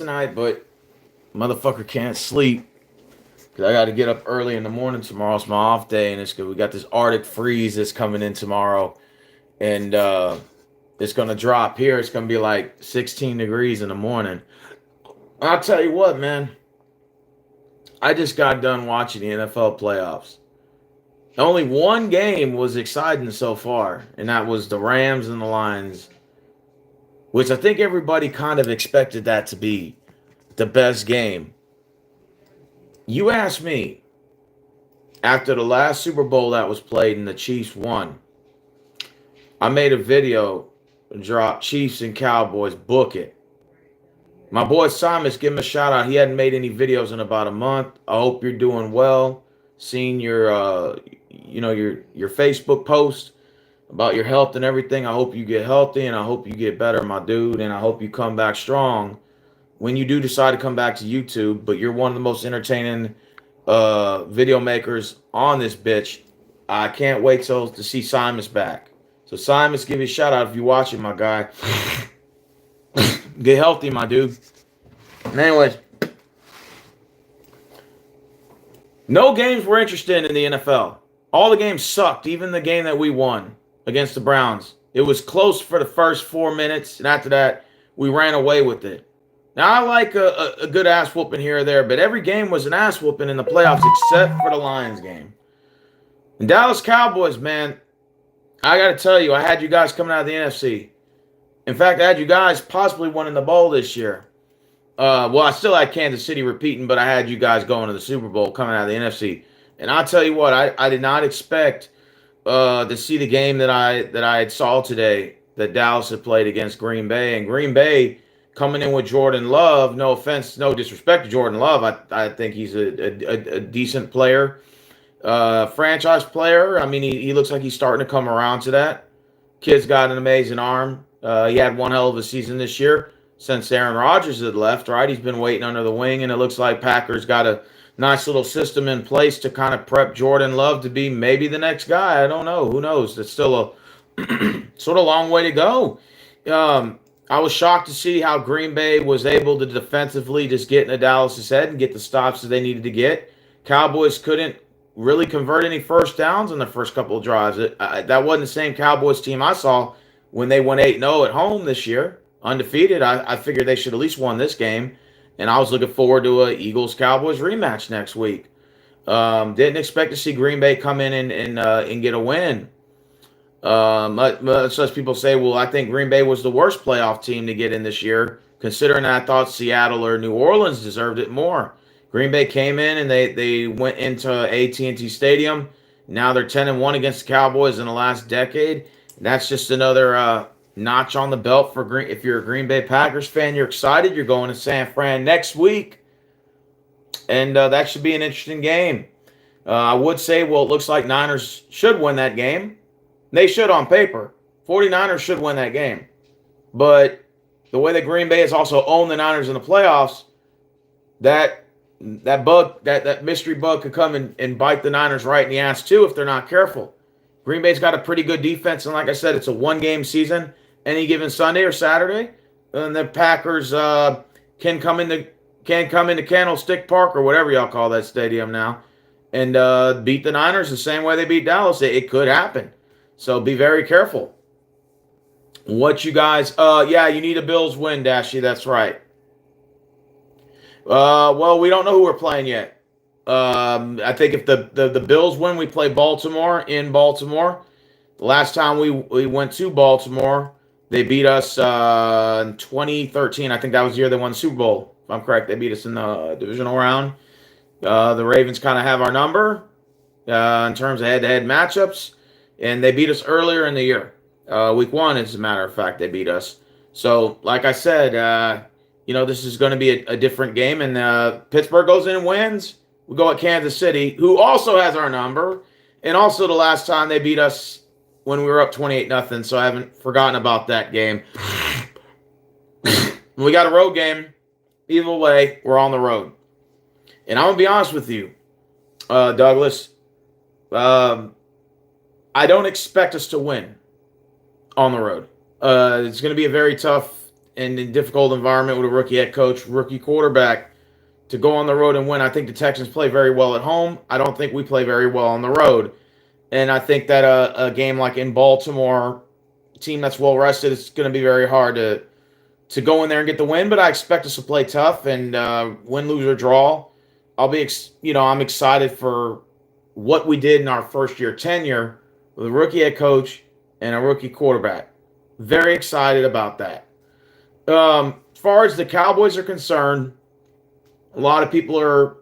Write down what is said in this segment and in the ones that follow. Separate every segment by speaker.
Speaker 1: tonight, but motherfucker can't sleep because I got to get up early in the morning tomorrow. It's my off day, and it's good. We got this Arctic freeze that's coming in tomorrow, and it's gonna drop here. It's gonna be like 16 degrees in the morning. I'll tell you what, man. I just got done watching the NFL playoffs. Only one game was exciting so far, and that was the Rams and the Lions, which I think everybody kind of expected that to be the best game. You asked me after the last Super Bowl that was played and the Chiefs won. I made a video, drop Chiefs and Cowboys, book it. My boy Simon's give him a shout out. He hadn't made any videos in about a month. I hope you're doing well. Seeing your your Facebook post about your health and everything. I hope you get healthy and I hope you get better, my dude, and I hope you come back strong when you do decide to come back to YouTube. But you're one of the most entertaining video makers on this bitch. I can't wait till to see Simon's back. So Simon's, give you a shout out if you're watching, my guy. Get healthy, my dude. And anyways, no games were interesting in the NFL. All the games sucked, even the game that we won against the Browns. It was close for the first 4 minutes, and after that, we ran away with it. Now, I like a good ass whooping here or there, but every game was an ass whooping in the playoffs except for the Lions game. And Dallas Cowboys, man, I got to tell you, I had you guys coming out of the NFC. In fact, I had you guys possibly winning the bowl this year. Well, I still had Kansas City repeating, but I had you guys going to the Super Bowl coming out of the NFC. And I'll tell you what, I did not expect to see the game that I saw today that Dallas had played against Green Bay. And Green Bay coming in with Jordan Love, no offense, no disrespect to Jordan Love. I think he's a decent player, franchise player. I mean, he looks like he's starting to come around to that. Kid's got an amazing arm. He had one hell of a season this year since Aaron Rodgers had left, right? He's been waiting under the wing, and it looks like Packers got a nice little system in place to kind of prep Jordan Love to be maybe the next guy. I don't know. Who knows? It's still a sort of long way to go. I was shocked to see how Green Bay was able to defensively just get into Dallas's head and get the stops that they needed to get. Cowboys couldn't really convert any first downs in the first couple of drives. That wasn't the same Cowboys team I saw when they went 8-0 at home this year, undefeated. I figured they should at least won this game, and I was looking forward to a Eagles-Cowboys rematch next week. Didn't expect to see Green Bay come in and get a win. Much as people say, well, I think Green Bay was the worst playoff team to get in this year, considering I thought Seattle or New Orleans deserved it more. Green Bay came in and they went into AT&T Stadium. Now they're 10-1 against the Cowboys in the last decade. That's just another notch on the belt for Green. If you're a Green Bay Packers fan, you're excited. You're going to San Fran next week, and that should be an interesting game. I would say, well, it looks like Niners should win that game. They should on paper. 49ers should win that game. But the way that Green Bay has also owned the Niners in the playoffs, that mystery bug could come and bite the Niners right in the ass too if they're not careful. Green Bay's got a pretty good defense, and like I said, it's a one-game season. Any given Sunday or Saturday, and the Packers can come into Candlestick Park or whatever y'all call that stadium now, and beat the Niners the same way they beat Dallas. It could happen. So be very careful. What you guys, yeah, you need a Bills win, Dashy. That's right. Well, we don't know who we're playing yet. I think if the Bills win, we play Baltimore in Baltimore. The last time we went to Baltimore, they beat us in 2013. I think that was the year they won the Super Bowl. If I'm correct, they beat us in the divisional round. The Ravens kind of have our number in terms of head-to-head matchups. And they beat us earlier in the year. Week 1, as a matter of fact, they beat us. So, like I said, this is going to be a different game. And Pittsburgh goes in and wins. We go at Kansas City, who also has our number. And also the last time they beat us when we were up 28-0. So I haven't forgotten about that game. We got a road game. Either way, we're on the road. And I'm going to be honest with you, Douglas. I don't expect us to win on the road. It's going to be a very tough and in difficult environment with a rookie head coach, rookie quarterback, to go on the road and win. I think the Texans play very well at home. I don't think we play very well on the road. And I think that a game like in Baltimore, a team that's well rested, it's going to be very hard to go in there and get the win. But I expect us to play tough and win, lose, or draw. I'm excited for what we did in our first year tenure with a rookie head coach and a rookie quarterback. Very excited about that. As far as the Cowboys are concerned, a lot of people are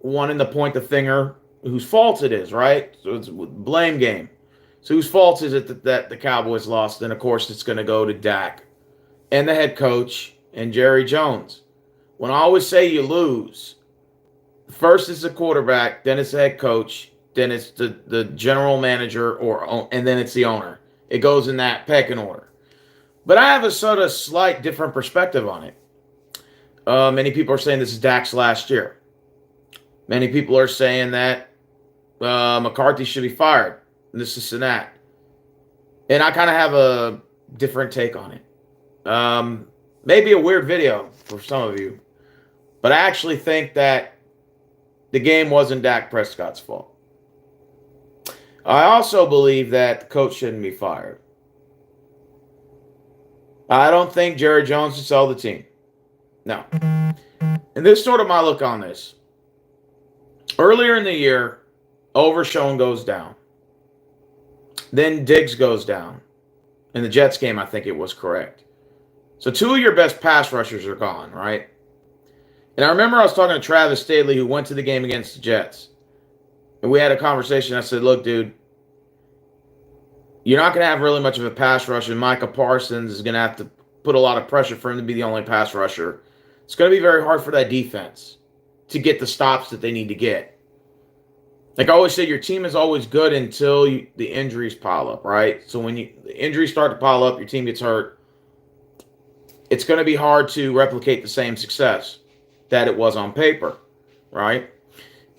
Speaker 1: wanting to point the finger whose fault it is, right? So it's a blame game. So whose fault is it that the Cowboys lost? And of course, it's going to go to Dak and the head coach and Jerry Jones. When I always say you lose, first it's the quarterback, then it's the head coach, then it's the general manager, and then it's the owner. It goes in that pecking order. But I have a sort of slight different perspective on it. Many people are saying this is Dak's last year. Many people are saying that McCarthy should be fired. And this and that. And I kind of have a different take on it. Maybe a weird video for some of you. But I actually think that the game wasn't Dak Prescott's fault. I also believe that the coach shouldn't be fired. I don't think Jerry Jones should sell the team. No. And this is sort of my look on this. Earlier in the year, Overshown goes down. Then Diggs goes down. In the Jets game, I think it was correct. So 2 of your best pass rushers are gone, right? And I remember I was talking to Travis Staley, who went to the game against the Jets. And we had a conversation. I said, look, dude, you're not going to have really much of a pass rush, and Micah Parsons is going to have to put a lot of pressure for him to be the only pass rusher. It's going to be very hard for that defense to get the stops that they need to get. Like I always say, your team is always good until the injuries pile up, right? So when the injuries start to pile up, your team gets hurt, it's going to be hard to replicate the same success that it was on paper, right?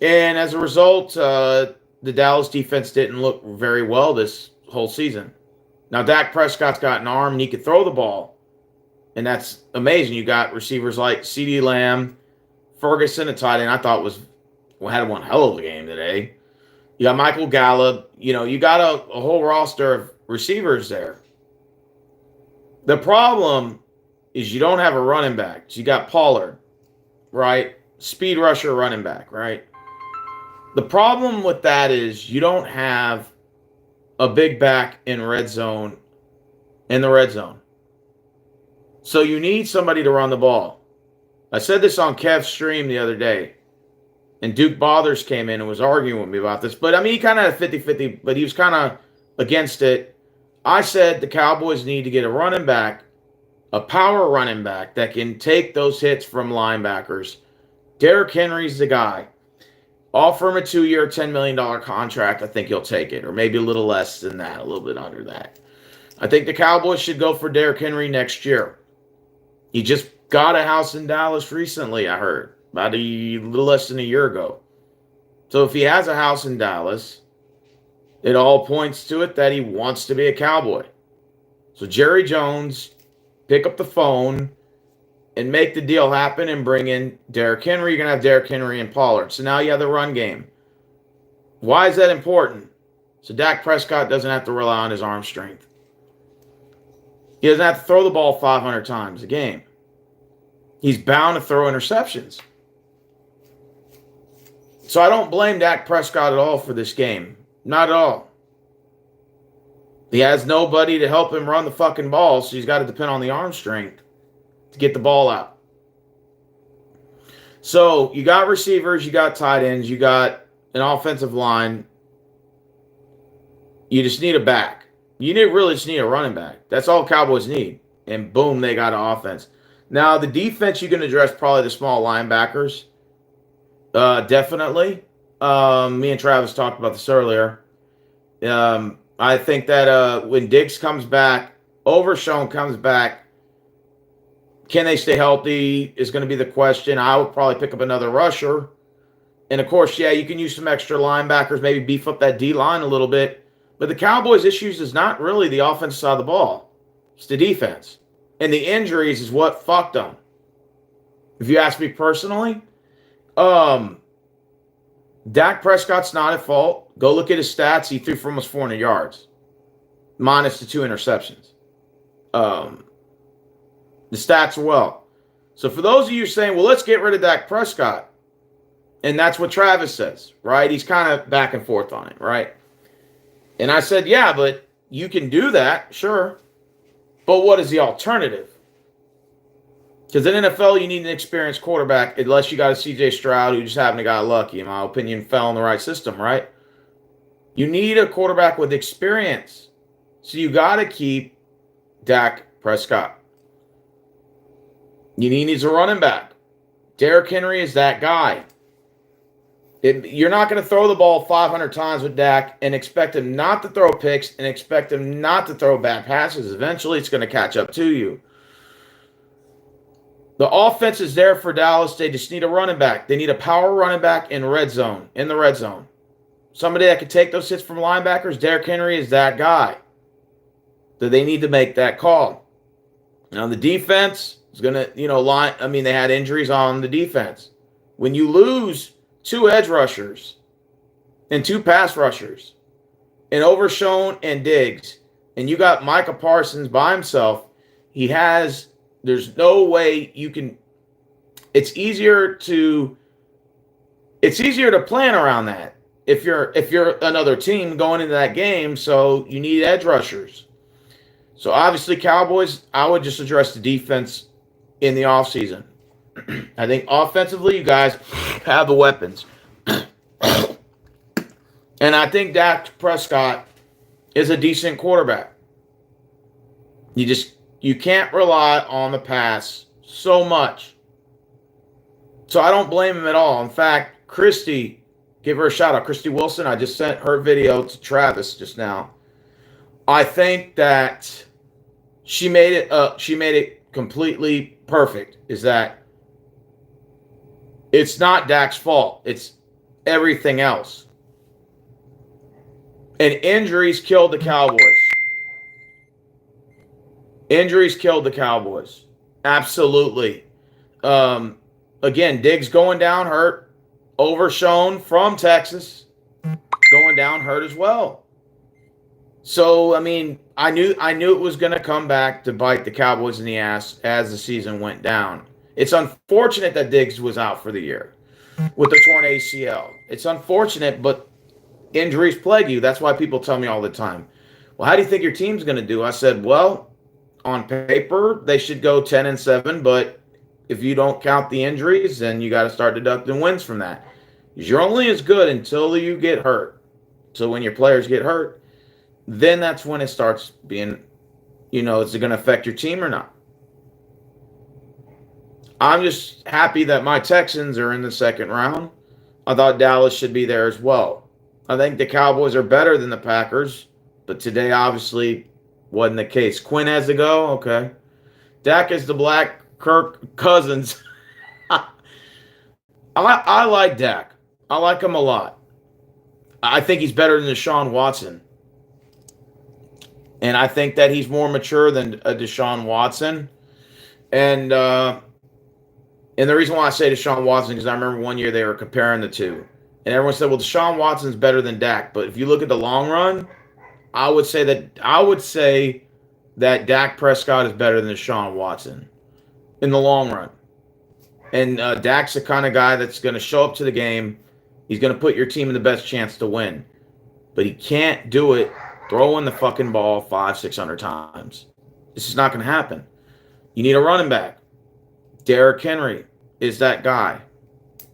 Speaker 1: And as a result, the Dallas defense didn't look very well this whole season. Now, Dak Prescott's got an arm and he could throw the ball. And that's amazing. You got receivers like CeeDee Lamb, Ferguson, a tight end, I thought had one hell of a game today. You got Michael Gallup. You got a whole roster of receivers there. The problem is you don't have a running back. So you got Pollard, right? Speed rusher running back, right? The problem with that is you don't have a big back in the red zone. So you need somebody to run the ball. I said this on Kev's stream the other day. And Duke Bothers came in and was arguing with me about this. But, he kind of had a 50-50, but he was kind of against it. I said the Cowboys need to get a running back, a power running back that can take those hits from linebackers. Derrick Henry's the guy. Offer him a 2-year, $10 million contract. I think he'll take it, or maybe a little less than that, a little bit under that. I think the Cowboys should go for Derrick Henry next year. He just got a house in Dallas recently, I heard, about a little less than a year ago. So if he has a house in Dallas, it all points to it that he wants to be a Cowboy. So Jerry Jones, pick up the phone and make the deal happen and bring in Derrick Henry. You're going to have Derrick Henry and Pollard. So now you have the run game. Why is that important? So Dak Prescott doesn't have to rely on his arm strength. He doesn't have to throw the ball 500 times a game. He's bound to throw interceptions. So I don't blame Dak Prescott at all for this game. Not at all. He has nobody to help him run the fucking ball, so he's got to depend on the arm strength to get the ball out. So you got receivers, you got tight ends, you got an offensive line. You just need a back. Really just need a running back. That's all Cowboys need. And boom, they got an offense. Now, the defense, you can address probably the small linebackers. Definitely. Me and Travis talked about this earlier. I think that when Diggs comes back, Overshown comes back, can they stay healthy is going to be the question. I would probably pick up another rusher. And, of course, you can use some extra linebackers, maybe beef up that D-line a little bit. But the Cowboys' issues is not really the offensive side of the ball. It's the defense. And the injuries is what fucked them. If you ask me personally, Dak Prescott's not at fault. Go look at his stats. He threw for almost 400 yards, minus the 2 interceptions. The stats are well. So for those of you saying, well, let's get rid of Dak Prescott, and that's what Travis says, right? He's kind of back and forth on it, right? And I said, yeah, but you can do that, sure. But what is the alternative? Because in NFL, you need an experienced quarterback, unless you got a C.J. Stroud who just happened to got lucky, in my opinion, fell in the right system, right? You need a quarterback with experience. So you got to keep Dak Prescott. You need a running back. Derrick Henry is that guy. You're not going to throw the ball 500 times with Dak and expect him not to throw picks and expect him not to throw bad passes. Eventually, it's going to catch up to you. The offense is there for Dallas. They just need a running back. They need a power running back in the red zone. Somebody that could take those hits from linebackers. Derrick Henry is that guy. So they need to make that call. Now, the defense is going to, they had injuries on the defense. When you lose 2 edge rushers and 2 pass rushers and Overshown and Diggs, and you got Micah Parsons by himself, there's no way you can. It's easier to plan around that if you're another team going into that game. So you need edge rushers. So obviously, Cowboys, I would just address the defense in the offseason. I think offensively, you guys have the weapons. And I think Dak Prescott is a decent quarterback. You can't rely on the pass so much. So I don't blame him at all. In fact, Christy, give her a shout out. Christy Wilson, I just sent her video to Travis just now. I think that she made it completely perfect. Is that it's not Dak's fault. It's everything else. And injuries killed the Cowboys. Absolutely. Again, Diggs going down hurt. Overshown from Texas going down hurt as well. So, I knew it was going to come back to bite the Cowboys in the ass as the season went down. It's unfortunate that Diggs was out for the year with the torn ACL. It's unfortunate, but injuries plague you. That's why people tell me all the time, well, how do you think your team's going to do? I said, well, on paper, they should go 10-7, but if you don't count the injuries, then you got to start deducting wins from that. Because you're only as good until you get hurt. So when your players get hurt, then that's when it starts being, is it going to affect your team or not? I'm just happy that my Texans are in the second round. I thought Dallas should be there as well. I think the Cowboys are better than the Packers, but today obviously wasn't the case. Quinn has to go? Okay. Dak is the black Kirk Cousins. I like Dak. I like him a lot. I think he's better than Deshaun Watson. And I think that he's more mature than Deshaun Watson. And the reason why I say Deshaun Watson is I remember one year they were comparing the two. And everyone said, well, Deshaun Watson's better than Dak. But if you look at the long run, I would say that Dak Prescott is better than Deshaun Watson in the long run. And Dak's the kind of guy that's going to show up to the game. He's going to put your team in the best chance to win. But he can't do it throwing the fucking ball 500-600 times. This is not going to happen. You need a running back. Derrick Henry is that guy.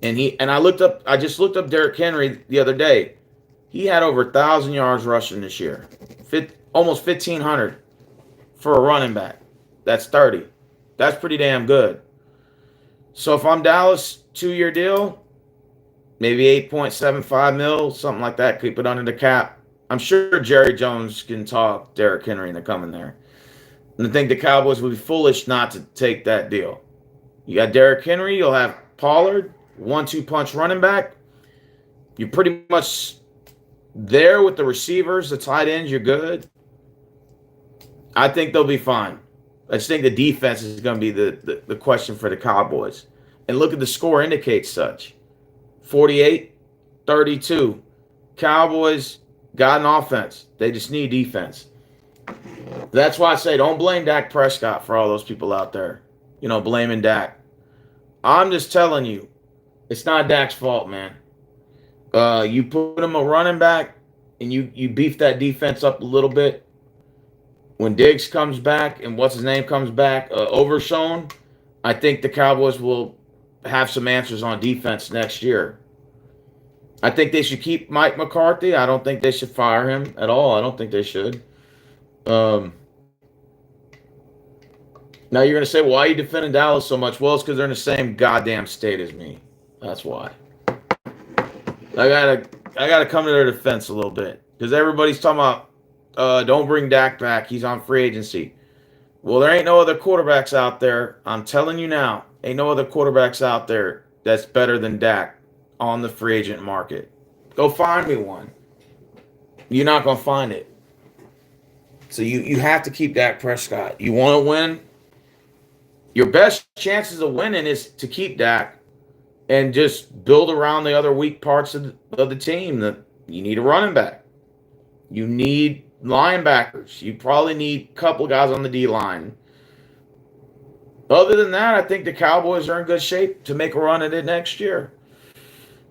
Speaker 1: And I just looked up Derrick Henry the other day. He had over 1,000 yards rushing this year. Almost 1,500 for a running back. That's 30. That's pretty damn good. So if I'm Dallas, 2-year deal, maybe 8.75 mil, something like that. Keep it under the cap. I'm sure Jerry Jones can talk Derrick Henry into coming there. And I think the Cowboys would be foolish not to take that deal. You got Derrick Henry. You'll have Pollard, 1-2 punch running back. You're pretty much there with the receivers, the tight ends. You're good. I think they'll be fine. I just think the defense is going to be the question for the Cowboys. And look at the score indicates such. 48-32. Cowboys got an offense. They just need defense. That's why I say don't blame Dak Prescott for all those people out there, blaming Dak. I'm just telling you, it's not Dak's fault, man. You put him a running back and you beef that defense up a little bit. When Diggs comes back and what's his name comes back, Overshown, I think the Cowboys will have some answers on defense next year. I think they should keep Mike McCarthy. I don't think they should fire him at all. I don't think they should. Now you're going to say, why are you defending Dallas so much? Well, it's because they're in the same goddamn state as me. That's why. I gotta come to their defense a little bit. Because everybody's talking about don't bring Dak back. He's on free agency. Well, there ain't no other quarterbacks out there. I'm telling you now, ain't no other quarterbacks out there that's better than Dak on the free agent market. Go find me one. You're not going to find it. So you have to keep Dak Prescott. You want to win? Your best chances of winning is to keep Dak and just build around the other weak parts of the team. You need a running back. You need linebackers. You probably need a couple guys on the D-line. Other than that, I think the Cowboys are in good shape to make a run at it next year.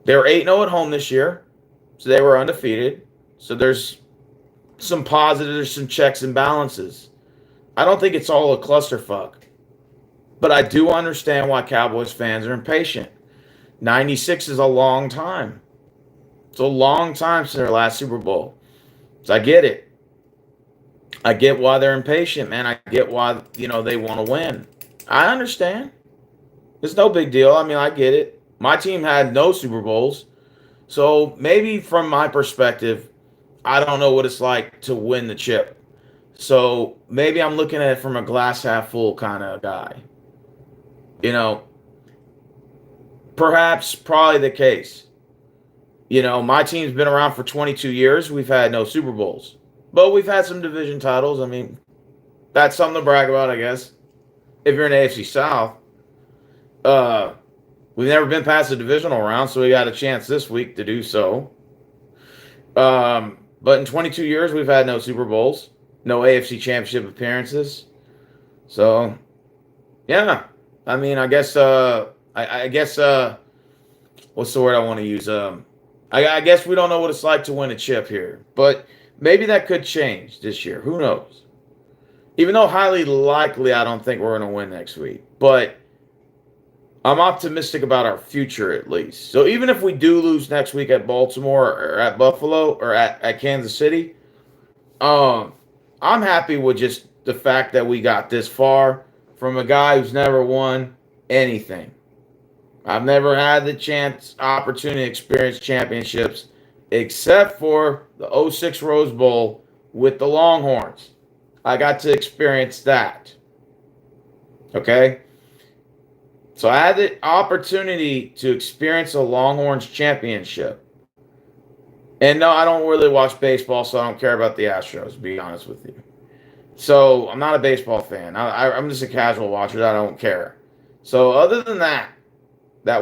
Speaker 1: They were 8-0 at home this year, so they were undefeated. So there's some positives, some checks and balances. I don't think it's all a clusterfuck. But I do understand why Cowboys fans are impatient. 96 is a long time. It's a long time since their last Super Bowl. So I get it. I get why they're impatient, man. I get why, they want to win. I understand. It's no big deal. I mean, I get it. My team had no Super Bowls. So maybe from my perspective, I don't know what it's like to win the chip. So maybe I'm looking at it from a glass half full kind of guy. Perhaps, probably the case. My team's been around for 22 years. We've had no Super Bowls. But we've had some division titles. I mean, that's something to brag about, I guess. If you're in the AFC South. We've never been past the divisional round, so we got a chance this week to do so. But in 22 years, we've had no Super Bowls. No AFC Championship appearances. So, yeah. I mean, I guess, what's the word I want to use? I guess we don't know what it's like to win a chip here. But maybe that could change this year. Who knows? Even though highly likely, I don't think we're going to win next week. But I'm optimistic about our future at least. So even if we do lose next week at Baltimore or at Buffalo or at Kansas City, I'm happy with just the fact that we got this far from a guy who's never won anything. I've never had the opportunity to experience championships except for the 06 Rose Bowl with the Longhorns. I got to experience that. Okay? So I had the opportunity to experience a Longhorns championship. And no, I don't really watch baseball, so I don't care about the Astros, to be honest with you. So I'm not a baseball fan. I'm just a casual watcher. I don't care. So other than that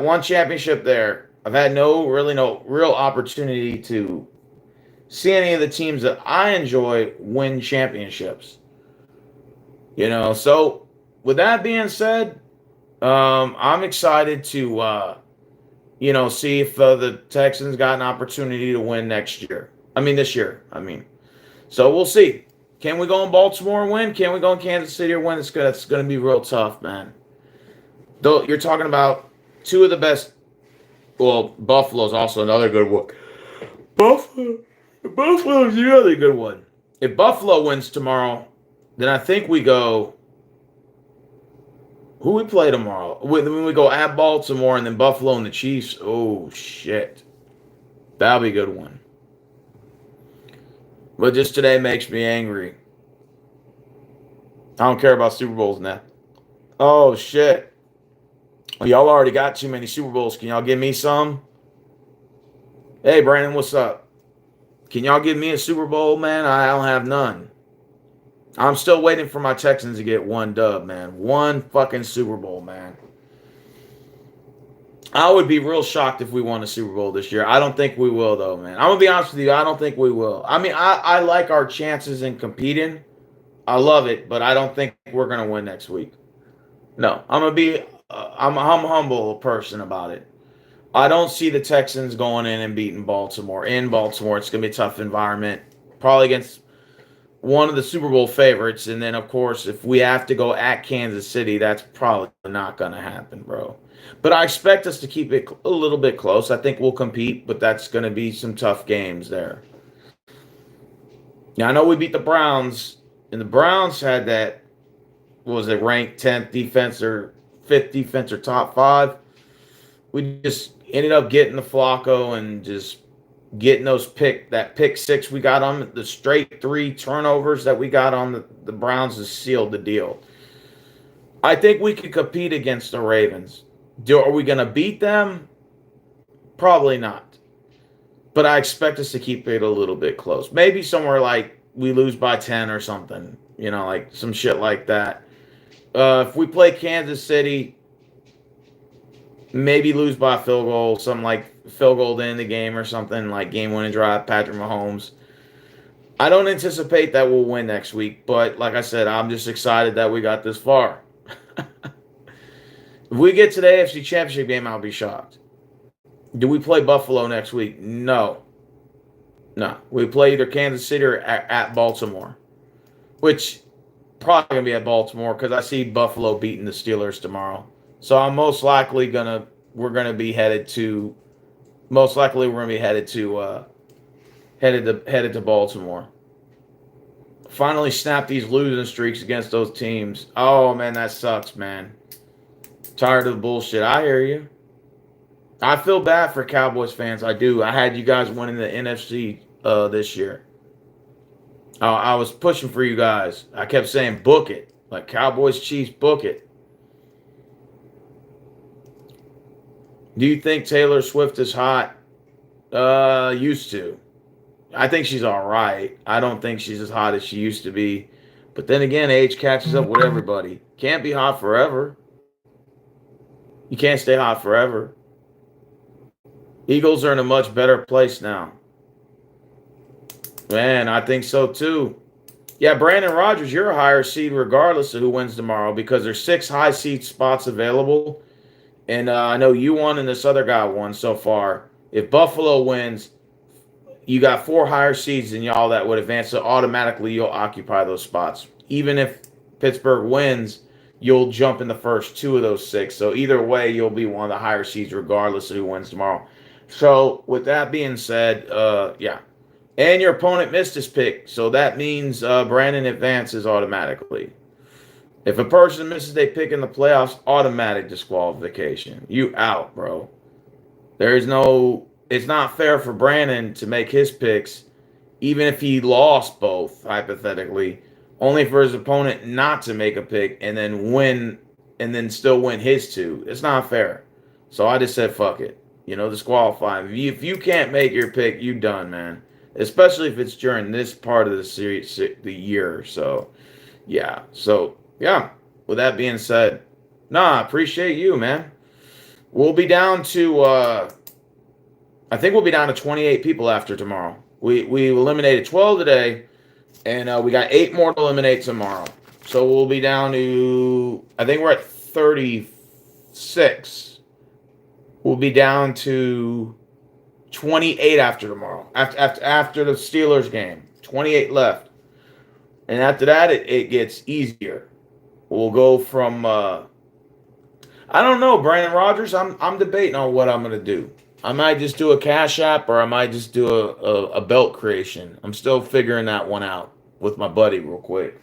Speaker 1: one championship there, I've had no real opportunity to see any of the teams that I enjoy win championships. So with that being said, I'm excited to, see if the Texans got an opportunity to win this year. So we'll see. Can we go in Baltimore and win? Can we go in Kansas City or win? It's going to be real tough, man. Though you're talking about two of the best. Well, Buffalo's also another good one. Buffalo's the other good one. If Buffalo wins tomorrow, then I think we go. Who we play tomorrow? When we go at Baltimore and then Buffalo and the Chiefs. Oh, shit. That'll be a good one. But just today makes me angry. I don't care about Super Bowls now. Oh, shit. Y'all already got too many Super Bowls. Can y'all give me some? Hey, Brandon, what's up? Can y'all give me a Super Bowl, man? I don't have none. I'm still waiting for my Texans to get one dub, man. One fucking Super Bowl, man. I would be real shocked if we won a Super Bowl this year. I don't think we will, though, man. I'm gonna be honest with you. I don't think we will. I mean, I like our chances in competing. I love it, but I don't think we're gonna win next week. No, I'm gonna be. I'm a humble person about it. I don't see the Texans going in and beating Baltimore. In Baltimore, it's gonna be a tough environment. Probably against one of the Super Bowl favorites, and then of course, if we have to go at Kansas City, that's probably not gonna happen, bro. But I expect us to keep it a little bit close. I think we'll compete, but that's gonna be some tough games there. Now I know we beat the Browns, and the Browns had that, what was it, ranked 10th defense or 5th defense or top five. We just ended up getting the Flacco and just getting that pick six we got on the straight three turnovers that we got on the Browns has sealed the deal. I think we could compete against the Ravens. Are we going to beat them? Probably not. But I expect us to keep it a little bit close. Maybe somewhere like we lose by 10 or something. Like some shit like that. If we play Kansas City, maybe lose by a field goal, something like field goal to end the game or something, like game-winning drive, Patrick Mahomes. I don't anticipate that we'll win next week, but like I said, I'm just excited that we got this far. If we get to the AFC Championship game, I'll be shocked. Do we play Buffalo next week? No. No. We play either Kansas City or at Baltimore, which probably going to be at Baltimore because I see Buffalo beating the Steelers tomorrow. So I'm we're gonna be headed to headed to Baltimore. Finally snap these losing streaks against those teams. Oh man, that sucks, man. Tired of the bullshit. I hear you. I feel bad for Cowboys fans. I do. I had you guys winning the NFC this year. I was pushing for you guys. I kept saying book it. Like Cowboys Chiefs, book it. Do you think Taylor Swift is hot? Used to. I think she's all right. I don't think she's as hot as she used to be. But then again, age catches up with everybody. Can't be hot forever. You can't stay hot forever. Eagles are in a much better place now. Man, I think so too. Yeah, Brandon Rodgers, you're a higher seed regardless of who wins tomorrow because there's 6 high seed spots available. And I know you won and this other guy won so far. If Buffalo wins, you got 4 higher seeds than y'all that would advance. So automatically you'll occupy those spots. Even if Pittsburgh wins, you'll jump in the first 2 of those 6. So either way, you'll be one of the higher seeds regardless of who wins tomorrow. So with that being said, yeah. And your opponent missed his pick. So that means Brandon advances automatically. If a person misses their pick in the playoffs, automatic disqualification. You out, bro. It's not fair for Brandon to make his picks, even if he lost both, hypothetically, only for his opponent not to make a pick and then win, and then still win his 2. It's not fair. So I just said, fuck it. Disqualify him. If you can't make your pick, you done, man. Especially if it's during this part of the series, the year. So, yeah. So, yeah. With that being said, I appreciate you, man. We'll be down to, I think we'll be down to 28 people after tomorrow. We eliminated 12 today, and we got 8 more to eliminate tomorrow. So we'll be down to, I think we're at 36. We'll be down to 28 after tomorrow. After the Steelers game. 28 left. And after that, it gets easier. We'll go from, I don't know, Brandon Rodgers. I'm debating on what I'm going to do. I might just do a Cash App or I might just do a belt creation. I'm still figuring that one out with my buddy real quick.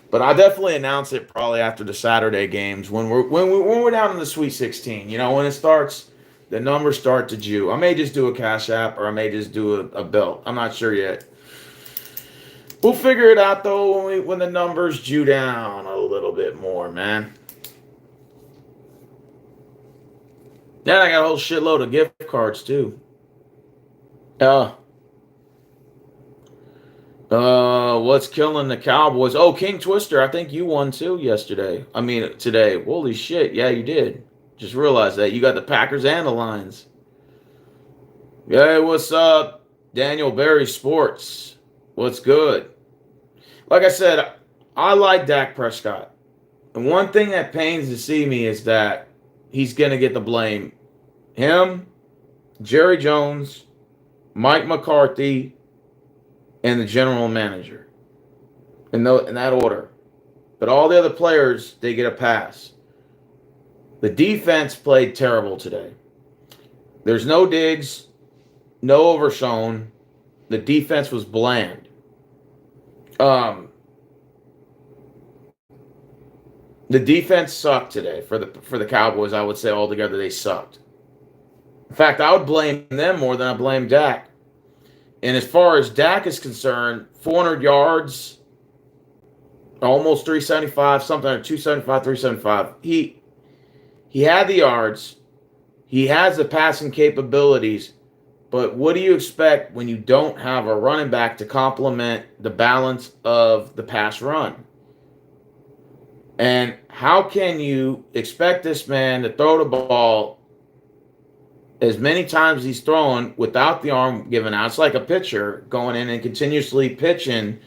Speaker 1: But I definitely announce it probably after the Saturday games when we're down in the Sweet 16. When it starts, the numbers start to Jew. I may just do a Cash App or I may just do a belt. I'm not sure yet. We'll figure it out though when the numbers Jew down a little bit more, man. Then I got a whole shitload of gift cards too. What's killing the Cowboys? Oh, King Twister, I think you won too yesterday. I mean, today. Holy shit. Yeah, you did. Just realized that. You got the Packers and the Lions. Hey, what's up? Daniel Berry Sports. What's good? Like I said, I like Dak Prescott. And one thing that pains to see me is that he's going to get the blame. Him, Jerry Jones, Mike McCarthy, and the general manager. In that order. But all the other players, they get a pass. The defense played terrible today. There's no Diggs, no Overshown. The defense was bland. Um, the defense sucked today for the Cowboys. I would say altogether they sucked. In fact, I would blame them more than I blame Dak. And as far as Dak is concerned, 400 yards, almost 375, something like 275, 375. He had the yards. He has the passing capabilities. But what do you expect when you don't have a running back to complement the balance of the pass run? And how can you expect this man to throw the ball as many times as he's throwing without the arm given out? It's like a pitcher going in and continuously pitching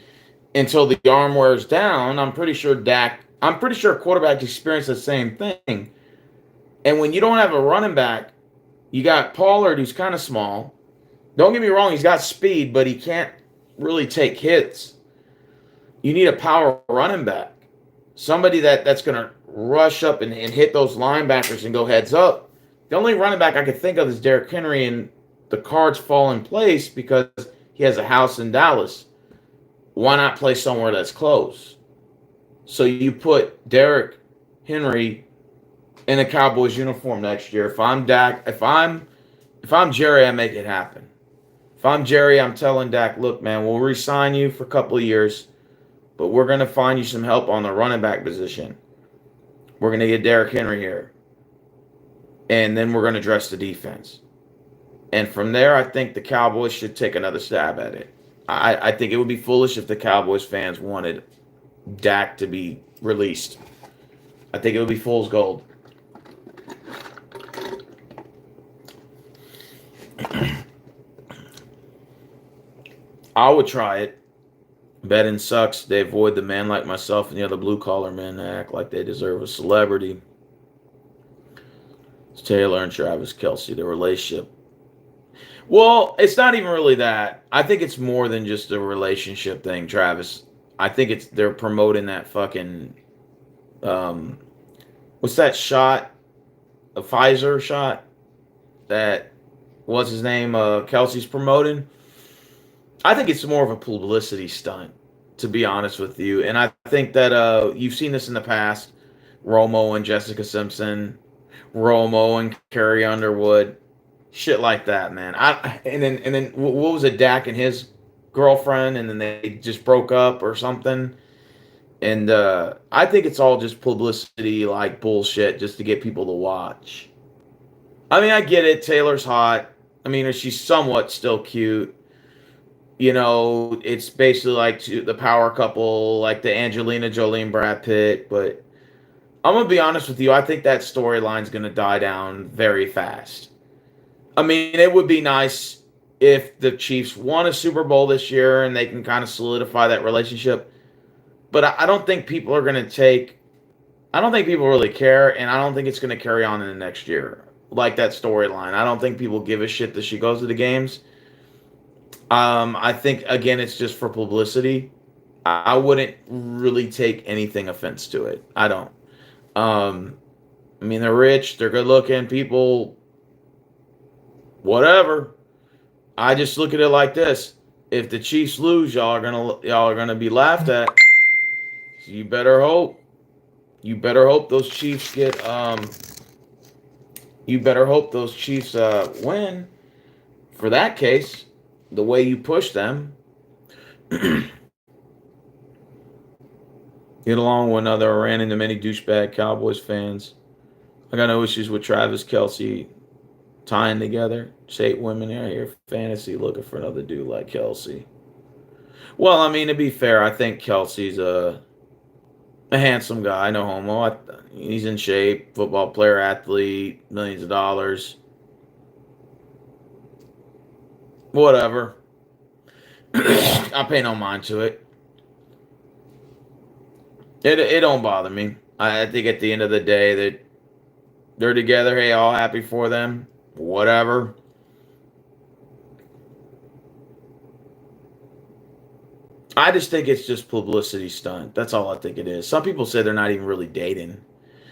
Speaker 1: until the arm wears down. I'm pretty sure quarterbacks experience the same thing. And when you don't have a running back, you got Pollard, who's kind of small. Don't get me wrong, he's got speed, but he can't really take hits. You need a power running back. Somebody that's going to rush up and hit those linebackers and go heads up. The only running back I could think of is Derrick Henry, and the cards fall in place because he has a house in Dallas. Why not play somewhere that's close? So you put Derrick Henry in a Cowboys uniform next year. If I'm Dak, if I'm Jerry, I make it happen. If I'm Jerry, I'm telling Dak, look, man, we'll re-sign you for a couple of years, but we're going to find you some help on the running back position. We're going to get Derrick Henry here. And then we're going to address the defense. And from there, I think the Cowboys should take another stab at it. I think it would be foolish if the Cowboys fans wanted Dak to be released. I think it would be fool's gold. I would try it. Betting sucks. They avoid the man like myself and the other blue-collar men that act like they deserve a celebrity. It's Taylor and Travis Kelce, the relationship. Well, it's not even really that. I think it's more than just a relationship thing, Travis. I think they're promoting that fucking what's that shot? A Pfizer shot that what's his name? Kelsey's promoting. I think it's more of a publicity stunt, to be honest with you. And I think that you've seen this in the past. Romo and Jessica Simpson, Romo and Carrie Underwood, shit like that, man. And then what was it? Dak and his girlfriend, and then they just broke up or something. And I think it's all just publicity, like bullshit, just to get people to watch. I mean, I get it. Taylor's hot. I mean, she's somewhat still cute. You know, it's basically like the power couple, like the Angelina Jolie and Brad Pitt. But I'm going to be honest with you. I think that storyline's going to die down very fast. I mean, it would be nice if the Chiefs won a Super Bowl this year and they can kind of solidify that relationship. But I don't think people are going to I don't think people really care, and I don't think it's going to carry on in the next year. Like that storyline. I don't think people give a shit that she goes to the games. I think, again, it's just for publicity. I wouldn't really take anything offense to it. I don't. I mean, they're rich, they're good looking people, whatever. I just look at it like this. If the Chiefs lose, y'all are gonna be laughed at. So you better hope. You better hope those Chiefs get you better hope those Chiefs win. For that case, the way you push them. Get along with one another. I ran into many douchebag Cowboys fans. I got no issues with Travis Kelce tying together. Just 8 women out here fantasy looking for another dude like Kelce. Well, I mean, to be fair, I think Kelsey's a handsome guy, no homo. He's in shape, football player, athlete, millions of dollars, whatever. I pay no mind to it. It don't bother me. I think at the end of the day that they're together. Hey, all happy for them. Whatever. I just think it's just publicity stunt. That's all I think it is. Some people say they're not even really dating.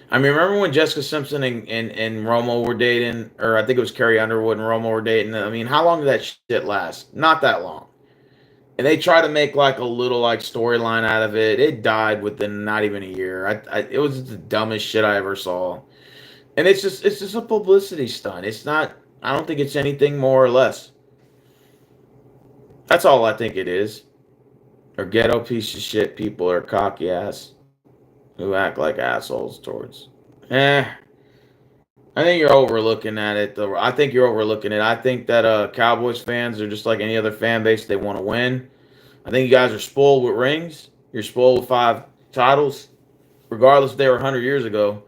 Speaker 1: I mean, remember when Jessica Simpson and Romo were dating, or I think it was Carrie Underwood and Romo were dating? I mean, how long did that shit last? Not that long. And they tried to make like a little like storyline out of it. It died within not even a year. It was the dumbest shit I ever saw. And it's just a publicity stunt. It's not. I don't think it's anything more or less. That's all I think it is. Or ghetto piece of shit people or cocky ass who act like assholes towards. Eh, I think you're overlooking at it though. I think you're overlooking it. I think that Cowboys fans are just like any other fan base. They want to win. I think you guys are spoiled with rings. You're spoiled with 5 titles, regardless if they were 100 years ago.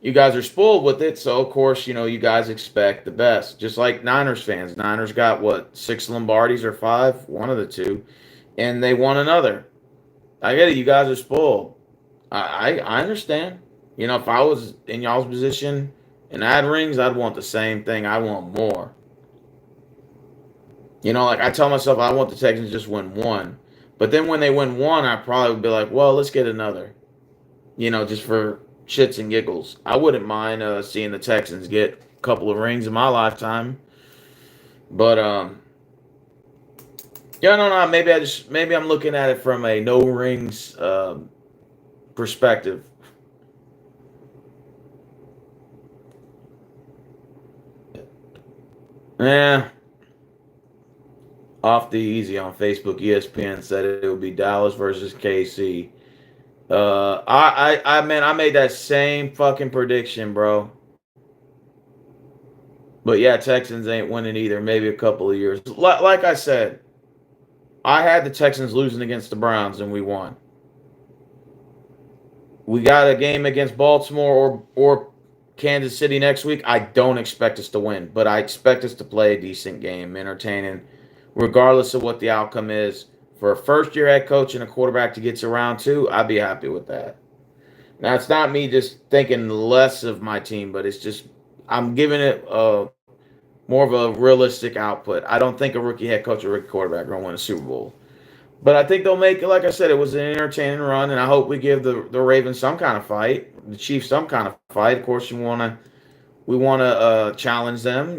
Speaker 1: You guys are spoiled with it, so of course, you guys expect the best. Just like Niners fans. Niners got what, 6 Lombardis or 5? One of the two. And they won another. I get it, you guys are spoiled. I understand. If I was in y'all's position and I had rings, I'd want the same thing. I want more. Like I tell myself I want the Texans just win one. But then when they win one, I probably would be like, well, let's get another. Just for shits and giggles. I wouldn't mind seeing the Texans get a couple of rings in my lifetime. But yeah, no, no. Maybe I'm looking at it from a no rings perspective. Yeah, off the easy on Facebook. ESPN said it would be Dallas versus KC. Man, I made that same fucking prediction, bro. But yeah, Texans ain't winning either. Maybe a couple of years. Like I said, I had the Texans losing against the Browns and we won. We got a game against Baltimore or Kansas City next week. I don't expect us to win, but I expect us to play a decent game, entertaining, regardless of what the outcome is. For a first-year head coach and a quarterback to get to round two, I'd be happy with that. Now, it's not me just thinking less of my team, but it's just I'm giving it more of a realistic output. I don't think a rookie head coach or rookie quarterback are going to win a Super Bowl. But I think they'll make it. Like I said, it was an entertaining run, and I hope we give the Ravens some kind of fight, the Chiefs some kind of fight. Of course, we want to challenge them.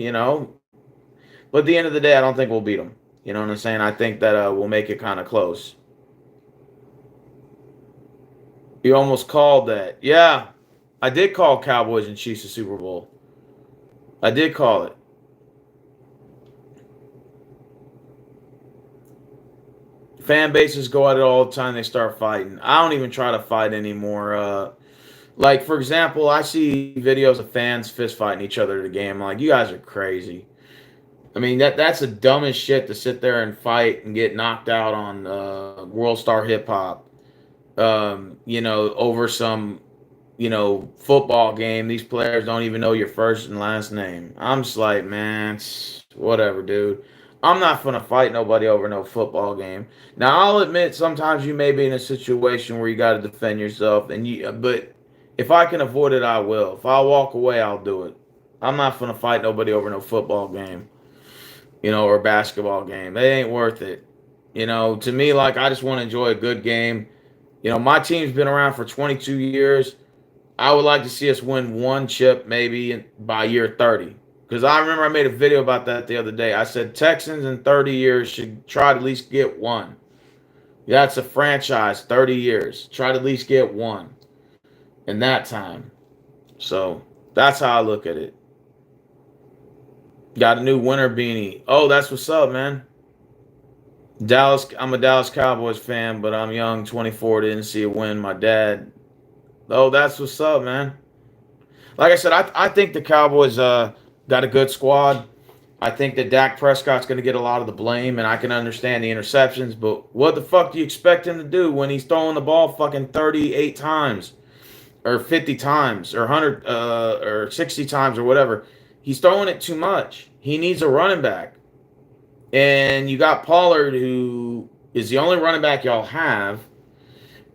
Speaker 1: But at the end of the day, I don't think we'll beat them. You know what I'm saying? I think that we'll make it kind of close. You almost called that. Yeah, I did call Cowboys and Chiefs a Super Bowl. I did call it. Fan bases go at it all the time. They start fighting. I don't even try to fight anymore. Like, for example, I see videos of fans fist fighting each other at a game. I'm like, you guys are crazy. I mean, that's the dumbest shit to sit there and fight and get knocked out on World Star Hip Hop. Over some, football game. These players don't even know your first and last name. I'm just like, man, whatever, dude. I'm not gonna fight nobody over no football game. Now, I'll admit sometimes you may be in a situation where you got to defend yourself, but if I can avoid it, I will. If I walk away, I'll do it. I'm not gonna fight nobody over no football game, or a basketball game. They ain't worth it. To me, like I just want to enjoy a good game. My team's been around for 22 years. I would like to see us win one chip maybe by year 30. Because I remember I made a video about that the other day. I said Texans in 30 years should try to at least get one. That's a franchise, 30 years. Try to at least get one in that time. So that's how I look at it. Got a new winter beanie. Oh, that's what's up, man. I'm a Dallas Cowboys fan, but I'm young, 24, didn't see a win. My dad. Oh, that's what's up, man. Like I said, I think the Cowboys got a good squad. I think that Dak Prescott's going to get a lot of the blame, and I can understand the interceptions, but what the fuck do you expect him to do when he's throwing the ball fucking 38 times or 50 times or 100 or 60 times or whatever? He's throwing it too much. He needs a running back. And you got Pollard, who is the only running back y'all have,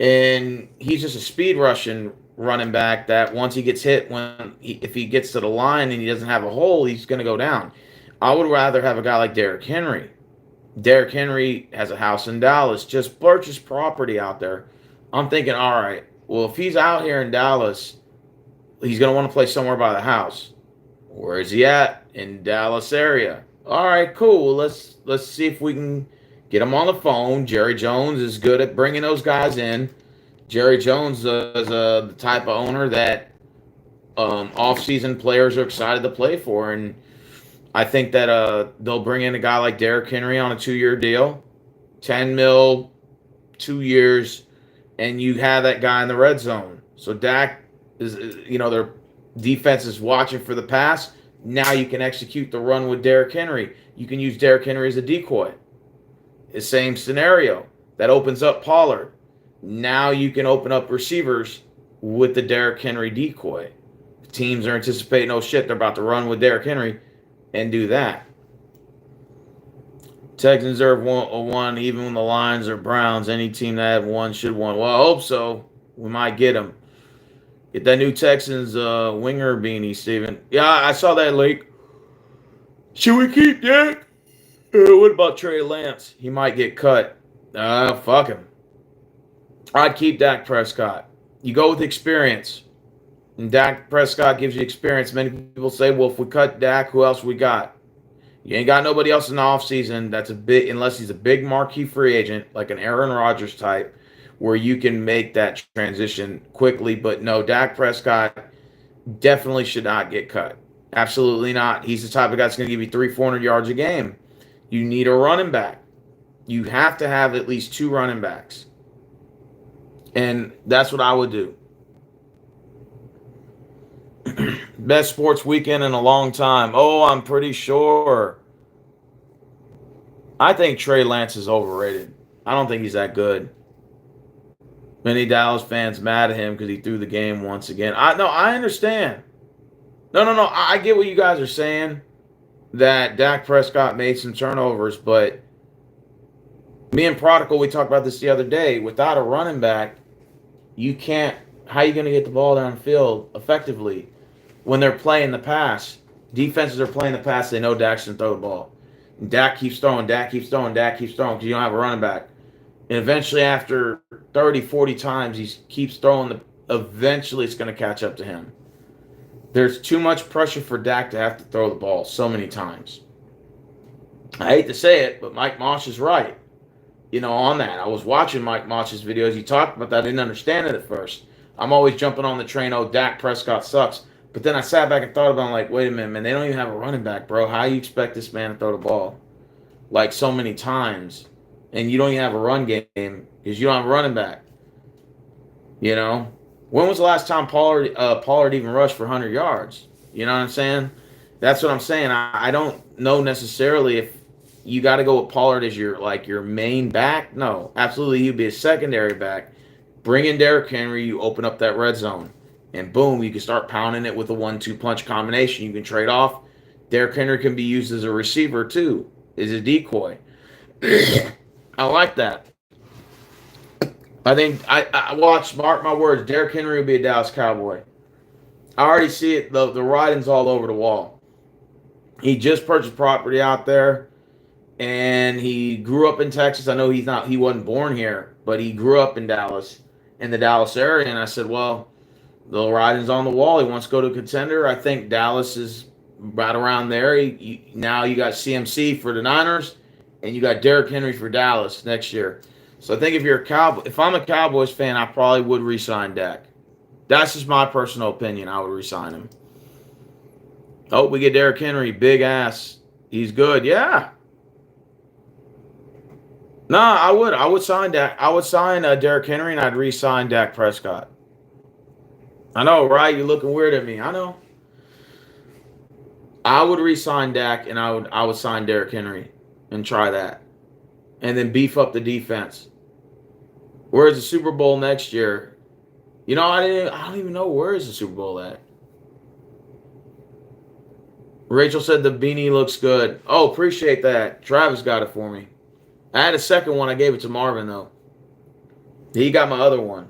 Speaker 1: and he's just a speed rushing running back that once he gets hit, if he gets to the line and he doesn't have a hole, he's going to go down. I would rather have a guy like Derrick Henry. Derrick Henry has a house in Dallas, just purchased property out there. I'm thinking, all right, well, if he's out here in Dallas, he's going to want to play somewhere by the house. Where is he at? In Dallas area. All right, cool. Let's see if we can get him on the phone. Jerry Jones is good at bringing those guys in. Jerry Jones is the type of owner that off-season players are excited to play for, and I think that they'll bring in a guy like Derrick Henry on a 2-year deal, 10 mil, 2 years, and you have that guy in the red zone. So Dak their defense is watching for the pass. Now you can execute the run with Derrick Henry. You can use Derrick Henry as a decoy. The same scenario. That opens up Pollard. Now you can open up receivers with the Derrick Henry decoy. Teams are anticipating, oh shit, they're about to run with Derrick Henry and do that. Texans are one, even when the Lions or Browns. Any team that have one should win. Well, I hope so. We might get them. Get that new Texans winger beanie, Steven. Yeah, I saw that leak. Should we keep Dak? What about Trey Lance? He might get cut. Fuck him. I'd keep Dak Prescott. You go with experience. And Dak Prescott gives you experience. Many people say, well, if we cut Dak, who else we got? You ain't got nobody else in the offseason that's unless he's a big marquee free agent, like an Aaron Rodgers type, where you can make that transition quickly. But no, Dak Prescott definitely should not get cut. Absolutely not. He's the type of guy that's going to give you 300-400 yards a game. You need a running back. You have to have at least 2 running backs. And that's what I would do. Best sports weekend in a long time. Oh, I'm pretty sure. I think Trey Lance is overrated. I don't think he's that good. Many Dallas fans mad at him because he threw the game once again. I understand. No. I get what you guys are saying, that Dak Prescott made some turnovers, but me and Prodigal, we talked about this the other day. Without a running back, you can't. How are you going to get the ball downfield effectively when they're playing the pass? Defenses are playing the pass. They know Dak's going to throw the ball. And Dak keeps throwing because you don't have a running back. And eventually, after 30, 40 times, he keeps throwing. Eventually, it's going to catch up to him. There's too much pressure for Dak to have to throw the ball so many times. I hate to say it, but Mike Mosh is right. On that. I was watching Mike Mosh's videos. He talked about that. I didn't understand it at first. I'm always jumping on the train, oh, Dak Prescott sucks. But then I sat back and thought about it, like, wait a minute, man, they don't even have a running back, bro. How do you expect this man to throw the ball? Like, so many times. And you don't even have a run game because you don't have a running back. When was the last time Pollard even rushed for 100 yards? You know what I'm saying? That's what I'm saying. I don't know necessarily if you got to go with Pollard as your main back. No, absolutely. He'd be a secondary back. Bring in Derrick Henry. You open up that red zone. And boom, you can start pounding it with a 1-2 punch combination. You can trade off. Derrick Henry can be used as a receiver too, as a decoy. I like that. I think I watched, mark my words, Derrick Henry will be a Dallas Cowboy. I already see it. The writing's all over the wall. He just purchased property out there, and he grew up in Texas. I know he wasn't born here, but he grew up in Dallas, in the Dallas area. And I said, well, the writing's on the wall. He wants to go to a contender. I think Dallas is right around there. Now you got CMC for the Niners, and you got Derrick Henry for Dallas next year. So I think if I'm a Cowboys fan, I probably would re-sign Dak. That's just my personal opinion. I would re-sign him. Oh, we get Derrick Henry, big ass. He's good, yeah. No, I would. I would sign Dak. I would sign Derrick Henry, and I'd re-sign Dak Prescott. I know, right? You're looking weird at me. I know. I would re-sign Dak, and I would sign Derrick Henry and try that, and then beef up the defense. Where's the Super Bowl next year? I don't even know where is the Super Bowl at. Rachel said the beanie looks good. Oh, appreciate that. Travis got it for me. I had a second one. I gave it to Marvin though. He got my other one.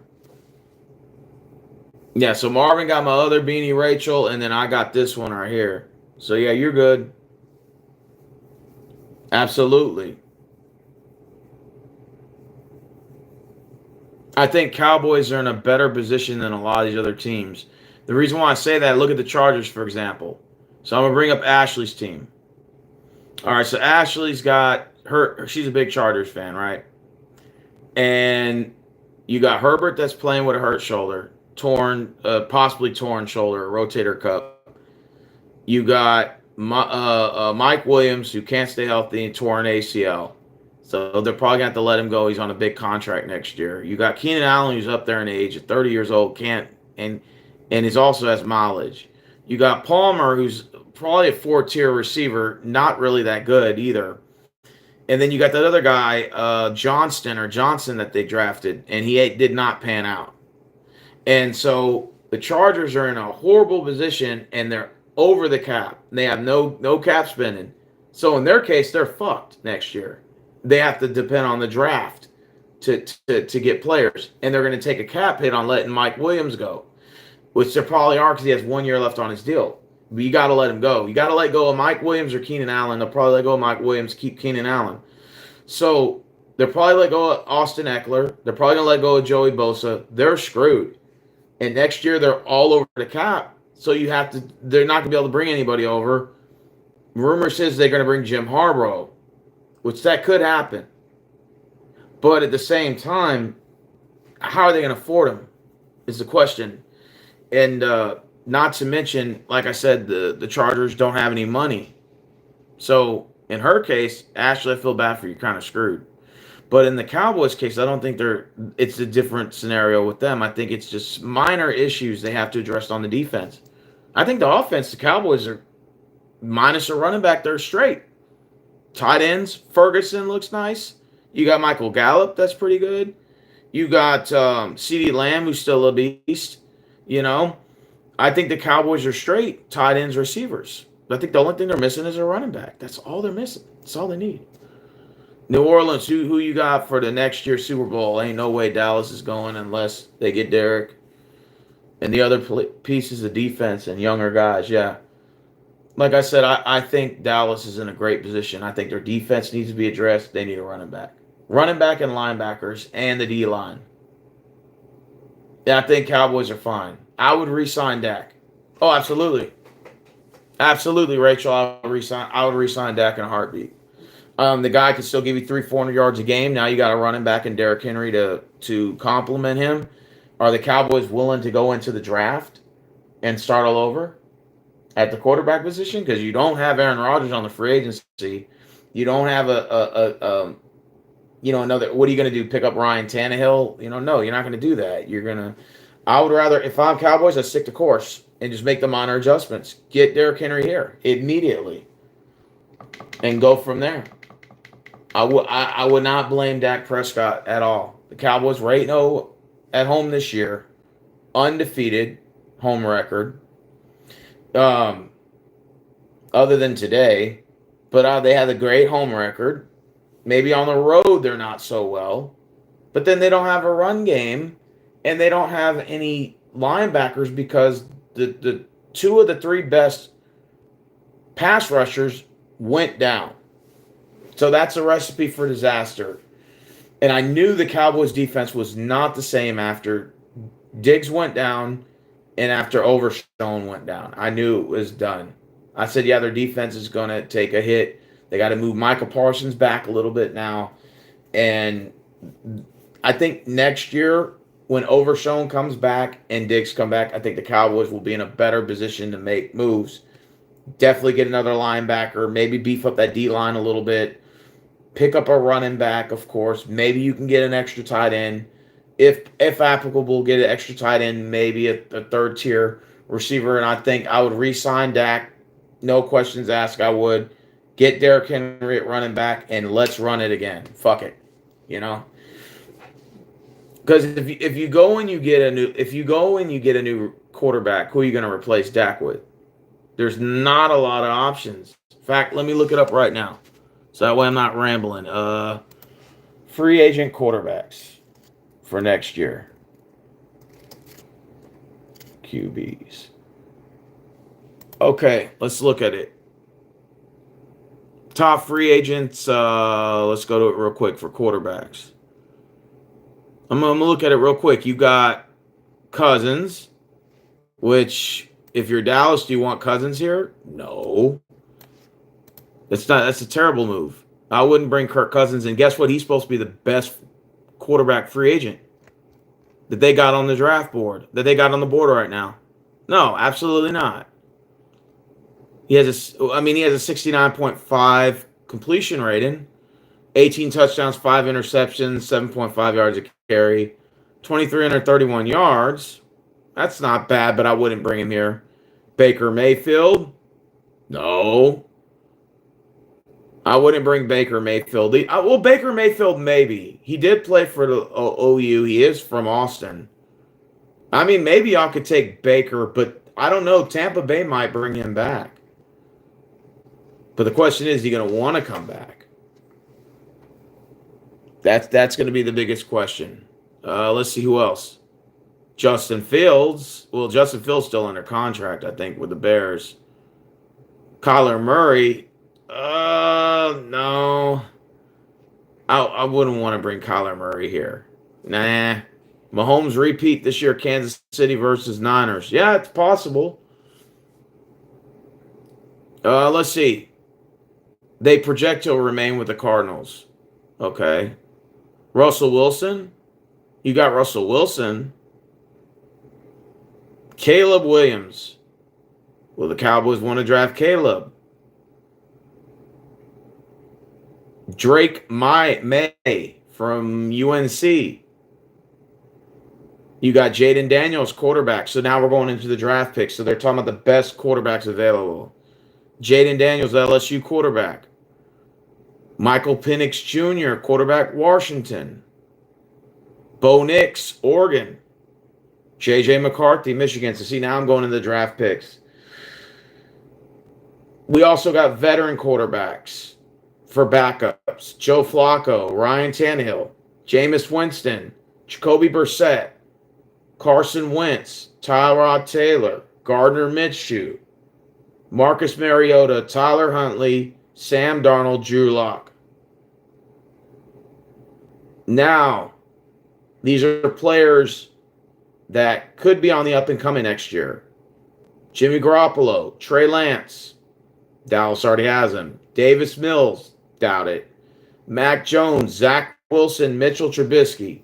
Speaker 1: Yeah, so Marvin got my other beanie, Rachel, and then I got this one right here. So yeah, you're good. Absolutely. I think Cowboys are in a better position than a lot of these other teams. The reason why I say that, look at the Chargers, for example. So I'm gonna bring up Ashley's team. All right, so Ashley's got her. She's a big Chargers fan, right? And you got Herbert that's playing with a hurt shoulder, possibly torn shoulder, rotator cuff. You got Mike Williams, who can't stay healthy and torn ACL. So they're probably going to have to let him go. He's on a big contract next year. You got Keenan Allen, who's up there in age, at 30 years old, can't and he's also has mileage. You got Palmer, who's probably a 4-tier receiver, not really that good either. And then you got that other guy, Johnson, that they drafted, and he did not pan out. And so the Chargers are in a horrible position, and they're over the cap. They have no cap spending. So in their case, they're fucked next year. They have to depend on the draft to get players, and they're going to take a cap hit on letting Mike Williams go, which they probably are because he has 1 year left on his deal. But you got to let him go. You got to let go of Mike Williams or Keenan Allen. They'll probably let go of Mike Williams, keep Keenan Allen. So they'll probably let go of Austin Eckler. They're probably going to let go of Joey Bosa. They're screwed. And next year they're all over the cap. So they're not going to be able to bring anybody over. Rumor says they're going to bring Jim Harbaugh, which that could happen. But at the same time, how are they going to afford him is the question. And not to mention, like I said, the Chargers don't have any money. So in her case, Ashley, I feel bad for you, kind of screwed. But in the Cowboys case, I don't think it's a different scenario with them. I think it's just minor issues they have to address on the defense. I think the offense, the Cowboys are minus a running back, they're straight. Tight ends, Ferguson looks nice. You got Michael Gallup, that's pretty good. You got CeeDee Lamb, who's still a beast. I think the Cowboys are straight tight ends, receivers. I think the only thing they're missing is a running back. That's all they're missing. That's all they need. New Orleans, who you got for the next year's Super Bowl? Ain't no way Dallas is going unless they get Derek. And the other pieces of defense and younger guys, yeah. Like I said, I think Dallas is in a great position. I think their defense needs to be addressed. They need a running back. Running back and linebackers and the D-line. Yeah, I think Cowboys are fine. I would re-sign Dak. Oh, absolutely. Absolutely, Rachel. I would re-sign Dak in a heartbeat. The guy can still give you 300-400 yards a game. Now you got a running back in Derrick Henry to complement him. Are the Cowboys willing to go into the draft and start all over at the quarterback position? Because you don't have Aaron Rodgers on the free agency. You don't have another. What are you going to do? Pick up Ryan Tannehill? No, you're not going to do that. I would rather, if I'm Cowboys, I'd stick to course and just make the minor adjustments. Get Derrick Henry here immediately and go from there. I would not blame Dak Prescott at all. The Cowboys were 8-0 at home this year, undefeated home record. Other than today, but they had a great home record. Maybe on the road they're not so well, but then they don't have a run game, and they don't have any linebackers because the two of the three best pass rushers went down. So that's a recipe for disaster. And I knew the Cowboys defense was not the same after Diggs went down and after Overshown went down. I knew it was done. I said, yeah, their defense is going to take a hit. They got to move Michael Parsons back a little bit now. And I think next year when Overshown comes back and Diggs come back, I think the Cowboys will be in a better position to make moves. Definitely get another linebacker, maybe beef up that D-line a little bit. Pick up a running back, of course. Maybe you can get an extra tight end. If applicable, get an extra tight end, maybe a third-tier receiver. And I think I would re-sign Dak No questions asked. I would get Derrick Henry at running back and let's run it again. Fuck it, you know. Because if you go and you get a new quarterback, who are you going to replace Dak with? There's not a lot of options. In fact, let me look it up right now, so that way I'm not rambling. Free agent quarterbacks for next year. QBs. Okay, let's look at it. Top free agents. Let's go to it real quick for quarterbacks. I'm gonna look at it real quick. You got Cousins, which if you're Dallas, do you want Cousins here? No. That's a terrible move. I wouldn't bring Kirk Cousins, and guess what? He's supposed to be the best quarterback free agent that they got on the draft board, that they got on the board right now. No, absolutely not. He has a 69.5 completion rating, 18 touchdowns, 5 interceptions, 7.5 yards a carry, 2,331 yards. That's not bad, but I wouldn't bring him here. Baker Mayfield? No. I wouldn't bring Baker Mayfield. Well, Baker Mayfield, maybe. He did play for the OU. He is from Austin. I mean, maybe y'all could take Baker, but I don't know. Tampa Bay might bring him back. But the question is he going to want to come back? That's going to be the biggest question. Let's see who else. Justin Fields. Well, Justin Fields still under contract, I think, with the Bears. Kyler Murray. No. I wouldn't want to bring Kyler Murray here. Nah. Mahomes repeat this year, Kansas City versus Niners. Yeah, it's possible. Let's see. They project he'll remain with the Cardinals. Okay. Russell Wilson. You got Russell Wilson. Caleb Williams. Well, the Cowboys want to draft Caleb. Drake May from UNC. You got Jaden Daniels, quarterback. So now we're going into the draft picks. So they're talking about the best quarterbacks available. Jaden Daniels, LSU quarterback. Michael Penix Jr., quarterback, Washington. Bo Nix, Oregon. J.J. McCarthy, Michigan. So see, now I'm going into the draft picks. We also got veteran quarterbacks for backups. Joe Flacco, Ryan Tannehill, Jameis Winston, Jacoby Brissett, Carson Wentz, Tyrod Taylor, Gardner Minshew, Marcus Mariota, Tyler Huntley, Sam Darnold, Drew Lock. Now, these are players that could be on the up and coming next year. Jimmy Garoppolo, Trey Lance. Dallas already has him. Davis Mills, doubt it. Mac Jones, Zach Wilson, Mitchell Trubisky.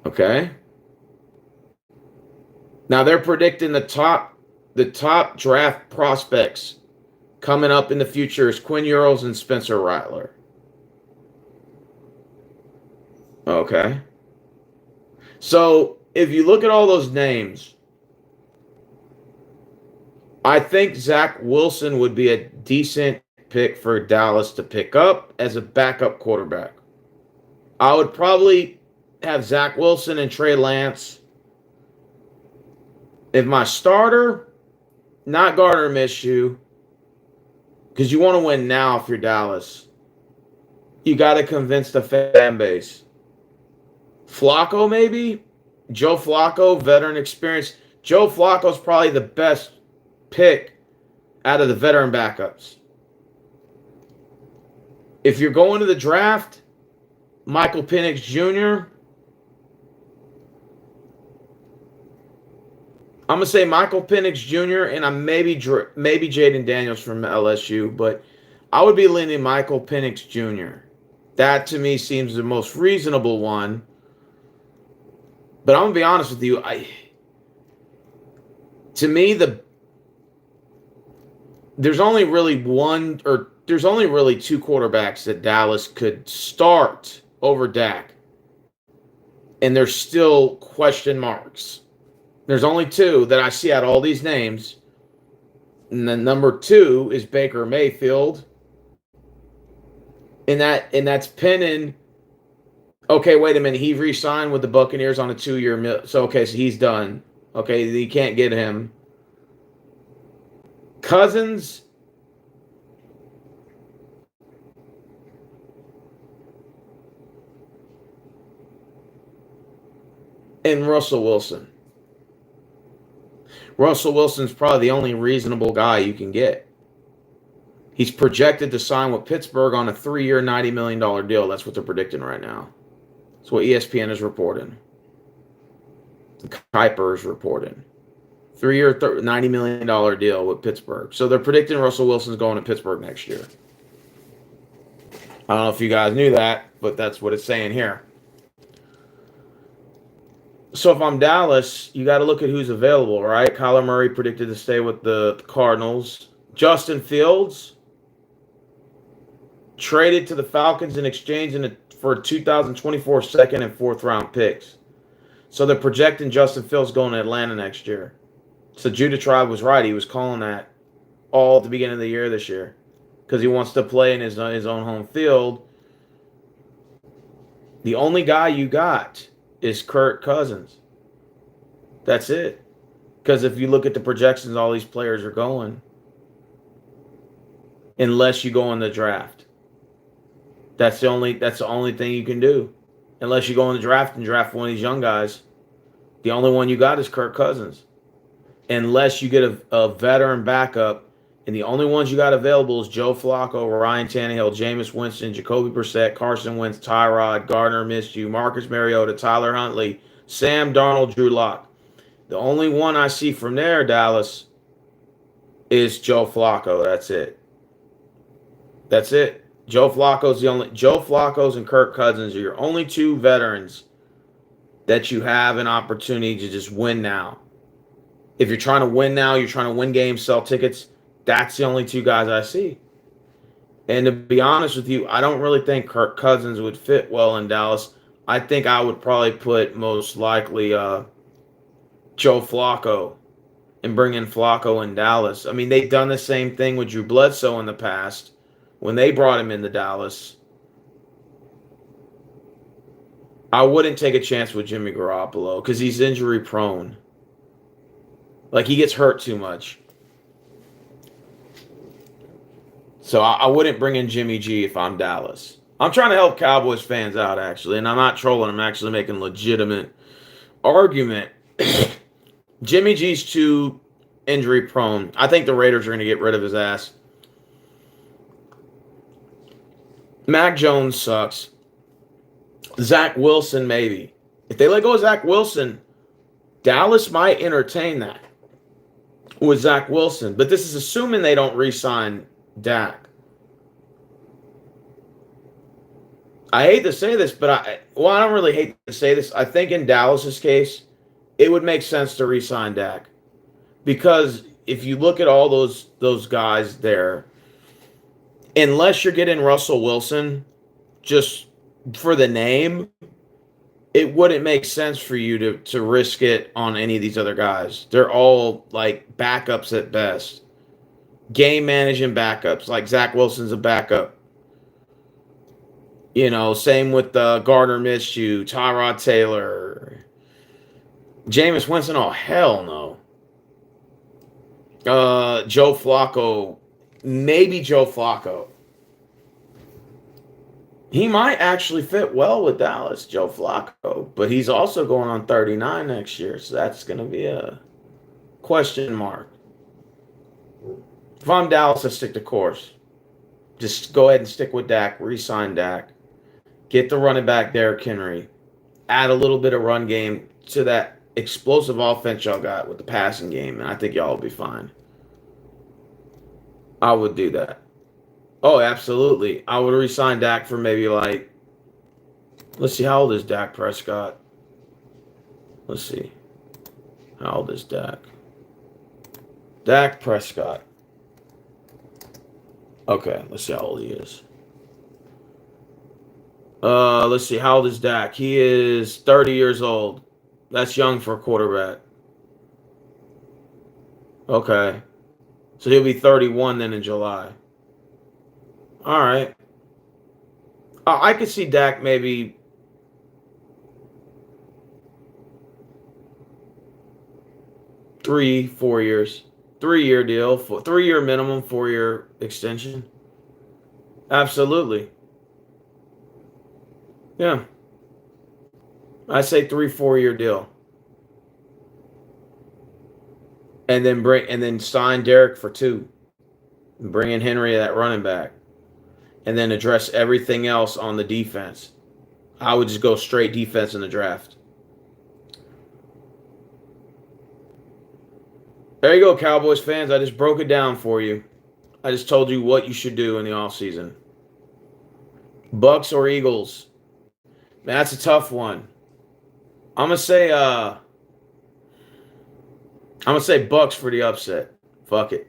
Speaker 1: Okay. Now they're predicting the top draft prospects coming up in the future is Quinn Ewers and Spencer Rattler. Okay. So if you look at all those names, I think Zach Wilson would be a decent pick for Dallas to pick up as a backup quarterback. I would probably have Zach Wilson and Trey Lance. If my starter, not Gardner Minshew, because you want to win now if you're Dallas. You got to convince the fan base. Flacco, maybe? Joe Flacco, veteran experience. Joe Flacco's probably the best pick out of the veteran backups. If you're going to the draft, Michael Penix Jr., I'm going to say Michael Penix Jr. and I'm maybe Jaden Daniels from LSU, but I would be leaning Michael Penix Jr. That to me seems the most reasonable one. But I'm going to be honest with you, to me there's only really two quarterbacks that Dallas could start over Dak. And there's still question marks. There's only two that I see out of all these names. And then number 2 is Baker Mayfield. And that's pinning. Okay, wait a minute. He re-signed with the Buccaneers on a 2-year. So okay, so he's done. Okay, you can't get him. Cousins. And Russell Wilson. Russell Wilson's probably the only reasonable guy you can get. He's projected to sign with Pittsburgh on a 3-year, $90 million deal. That's what they're predicting right now. That's what ESPN is reporting. Kuiper is reporting. 3-year, $90 million deal with Pittsburgh. So they're predicting Russell Wilson's going to Pittsburgh next year. I don't know if you guys knew that, but that's what it's saying here. So if I'm Dallas, you got to look at who's available, right? Kyler Murray predicted to stay with the Cardinals. Justin Fields traded to the Falcons in exchange for 2024 second and fourth round picks. So they're projecting Justin Fields going to Atlanta next year. So Judah Tribe was right. He was calling that all at the beginning of the year this year because he wants to play in his own home field. The only guy you got is Kirk Cousins. That's it. Because if you look at the projections, all these players are going. Unless you go in the draft. That's the only thing you can do. Unless you go in the draft and draft one of these young guys. The only one you got is Kirk Cousins. Unless you get a veteran backup. And the only ones you got available is Joe Flacco, Ryan Tannehill, Jameis Winston, Jacoby Brissett, Carson Wentz, Tyrod, Gardner Minshew, Marcus Mariota, Tyler Huntley, Sam Darnold, Drew Lock. The only one I see from there, Dallas, is Joe Flacco. That's it. That's it. Joe Flacco's and Kirk Cousins are your only 2 veterans that you have an opportunity to just win now. If you're trying to win now, you're trying to win games, sell tickets, that's the only 2 guys I see. And to be honest with you, I don't really think Kirk Cousins would fit well in Dallas. I think I would probably put most likely Joe Flacco and bring in Flacco in Dallas. I mean, they've done the same thing with Drew Bledsoe in the past when they brought him into Dallas. I wouldn't take a chance with Jimmy Garoppolo because he's injury prone. Like, he gets hurt too much. So I wouldn't bring in Jimmy G if I'm Dallas. I'm trying to help Cowboys fans out, actually, and I'm not trolling. I'm actually making a legitimate argument. Jimmy G's too injury prone. I think the Raiders are going to get rid of his ass. Mac Jones sucks. Zach Wilson, maybe. If they let go of Zach Wilson, Dallas might entertain that with Zach Wilson. But this is assuming they don't re-sign Dak. I hate to say this, but I don't really hate to say this. I think in Dallas's case, it would make sense to re-sign Dak. Because if you look at all those guys there, unless you're getting Russell Wilson just for the name, it wouldn't make sense for you to risk it on any of these other guys. They're all like backups at best. Game managing backups. Like Zach Wilson's a backup. You know, same with Gardner Minshew, Tyrod Taylor, Jameis Winston. Oh, hell no. Joe Flacco. Maybe Joe Flacco. He might actually fit well with Dallas, Joe Flacco. But he's also going on 39 next year. So that's going to be a question mark. If I'm Dallas, I stick to course. Just go ahead and stick with Dak. Re-sign Dak. Get the running back Derrick Henry. Add a little bit of run game to that explosive offense y'all got with the passing game. And I think y'all will be fine. I would do that. Oh, absolutely. I would re-sign Dak for maybe like, let's see, how old is Dak Prescott? Let's see. How old is Dak? Dak Prescott. Okay, let's see how old he is. Let's see, how old is Dak? He is 30 years old. That's young for a quarterback. Okay. So he'll be 31 then in July. All right. I could see Dak maybe 3, 4 years. 3 year deal, 3 year minimum, 4 year extension. Absolutely. Yeah. I say 3, 4 year deal. And then sign Derek for 2. Bring in Henry that running back. And then address everything else on the defense. I would just go straight defense in the draft. There you go, Cowboys fans. I just broke it down for you. I just told you what you should do in the offseason. Bucks or Eagles? Man, that's a tough one. I'm gonna say Bucks for the upset. Fuck it.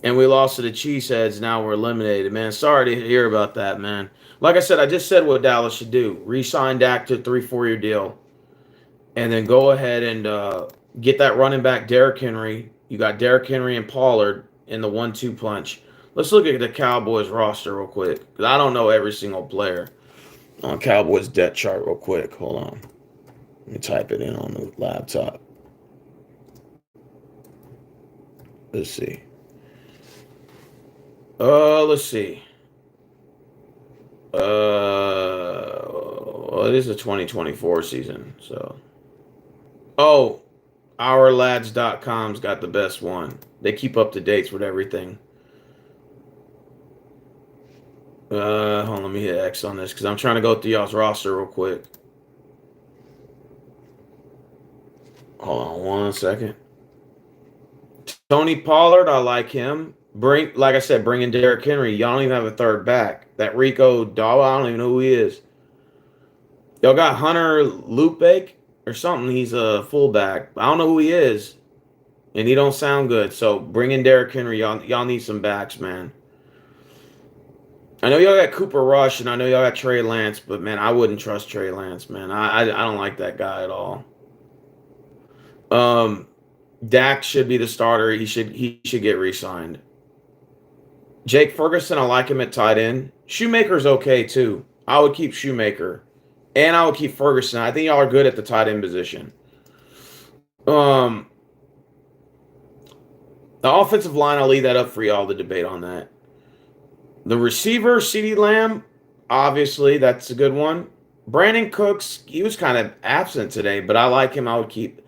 Speaker 1: And we lost to the Cheeseheads. Now we're eliminated, man. Sorry to hear about that, man. Like I said, I just said what Dallas should do: re-sign Dak to a 3, 4 year deal, and then go ahead and get that running back Derrick Henry. You got Derrick Henry and Pollard in the 1-2 punch. Let's look at the Cowboys roster real quick, because I don't know every single player on Cowboys depth chart real quick. Hold on. Let me type it in on the laptop. Let's see. Let's see. Well, it is a 2024 season, so. Oh, OurLads.com's got the best one. They keep up to dates with everything. Hold on, let me hit X on this because I'm trying to go through y'all's roster real quick. Hold on 1 second. Tony Pollard, I like him. Like I said, bring in Derrick Henry. Y'all don't even have a third back. That Rico Dawa, I don't even know who he is. Y'all got Hunter Lupick or something. He's a fullback. I don't know who he is, and he don't sound good. So bring in Derrick Henry. Y'all need some backs, man. I know y'all got Cooper Rush, and I know y'all got Trey Lance, but man, I wouldn't trust Trey Lance, man. I don't like that guy at all. Dak should be the starter. He should get re-signed. Jake Ferguson, I like him at tight end. Shoemaker's okay too. I would keep Shoemaker, and I would keep Ferguson. I think y'all are good at the tight end position. The offensive line, I'll leave that up for y'all to debate on that. The receiver, CeeDee Lamb, obviously that's a good one. Brandon Cooks, he was kind of absent today, but I like him. I would keep.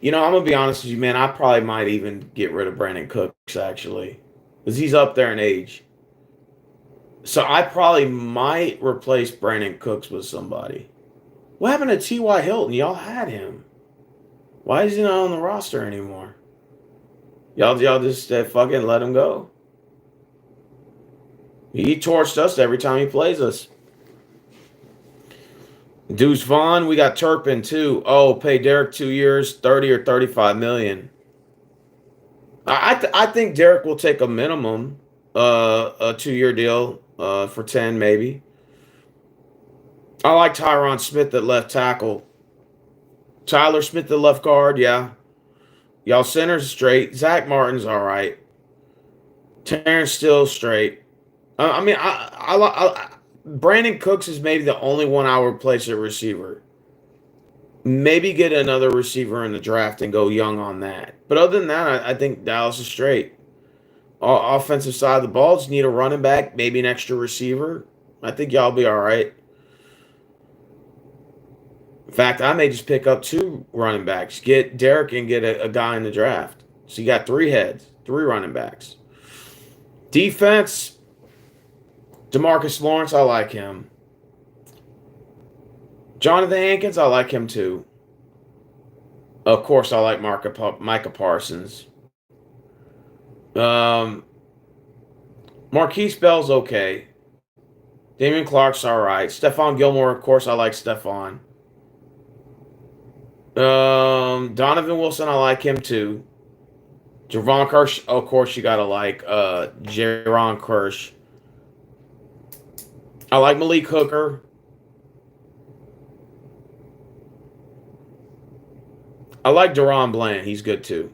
Speaker 1: I'm going to be honest with you, man. I probably might even get rid of Brandon Cooks, actually, because he's up there in age. So I probably might replace Brandon Cooks with somebody. What happened to T.Y. Hilton? Y'all had him. Why is he not on the roster anymore? Y'all just fucking let him go. He torched us every time he plays us. Deuce Vaughn, we got Turpin too. Oh, pay Derek 2 years, 30 or 35 million. I think Derek will take a minimum, a 2 year deal, for 10 maybe. I like Tyron Smith at left tackle. Tyler Smith at left guard, yeah. Y'all center's straight. Zach Martin's all right. Terrence Steele's straight. Brandon Cooks is maybe the only one I would replace at receiver. Maybe get another receiver in the draft and go young on that. But other than that, I think Dallas is straight. Offensive side of the ball, just need a running back, maybe an extra receiver. I think y'all be all right. In fact, I may just pick up 2 running backs. Get Derek and get a guy in the draft. So you got 3 heads, 3 running backs. Defense, DeMarcus Lawrence, I like him. Jonathan Hankins, I like him too. Of course, I like Micah Parsons. Marquise Bell's okay. Damian Clark's all right. Stephon Gilmore, of course, I like Stephon. Donovan Wilson, I like him too. Javon Kirsch, of course, you gotta like Jaron Kirsch. I like Malik Hooker. I like Deron Bland. He's good too.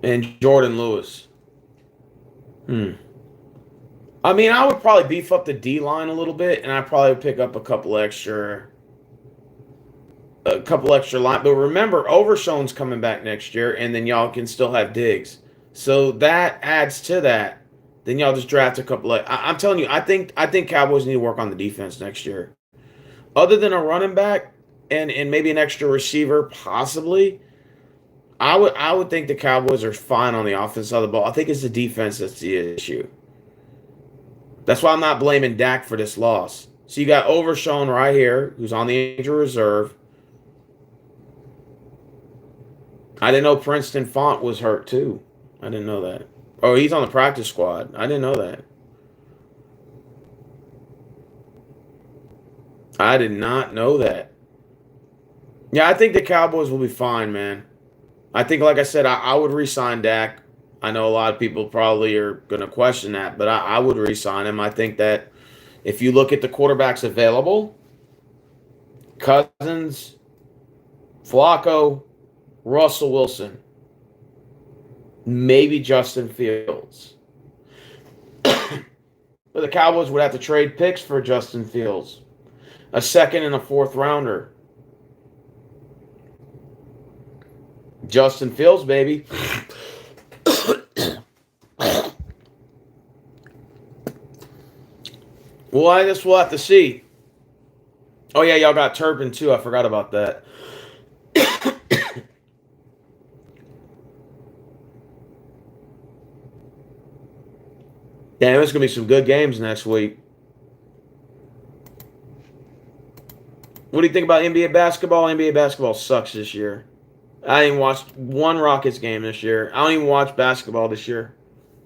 Speaker 1: and Jordan Lewis. I mean, I would probably beef up the D line a little bit, and I'd probably pick up a couple extra line. But remember, Overshown's coming back next year, and then y'all can still have Diggs. So that adds to that. Then y'all just draft a couple. I'm telling you, I think Cowboys need to work on the defense next year. Other than a running back and maybe an extra receiver, possibly. I would think the Cowboys are fine on the offense side of the ball. I think it's the defense that's the issue. That's why I'm not blaming Dak for this loss. So you got Overshown right here, who's on the injury reserve. I didn't know Princeton Font was hurt too. I didn't know that. Oh, he's on the practice squad. I didn't know that. I did not know that. Yeah, I think the Cowboys will be fine, man. I think, like I said, I would re-sign Dak. I know a lot of people probably are going to question that, but I would re-sign him. I think that if you look at the quarterbacks available, Cousins, Flacco, Russell Wilson, maybe Justin Fields. But the Cowboys would have to trade picks for Justin Fields, a second and a fourth rounder. Justin Fields, baby. Well, I guess we'll have to see. Oh, yeah, y'all got Turpin, too. I forgot about that. Damn, there's going to be some good games next week. What do you think about NBA basketball? NBA basketball sucks this year. I didn't watch one Rockets game this year. I don't even watch basketball this year.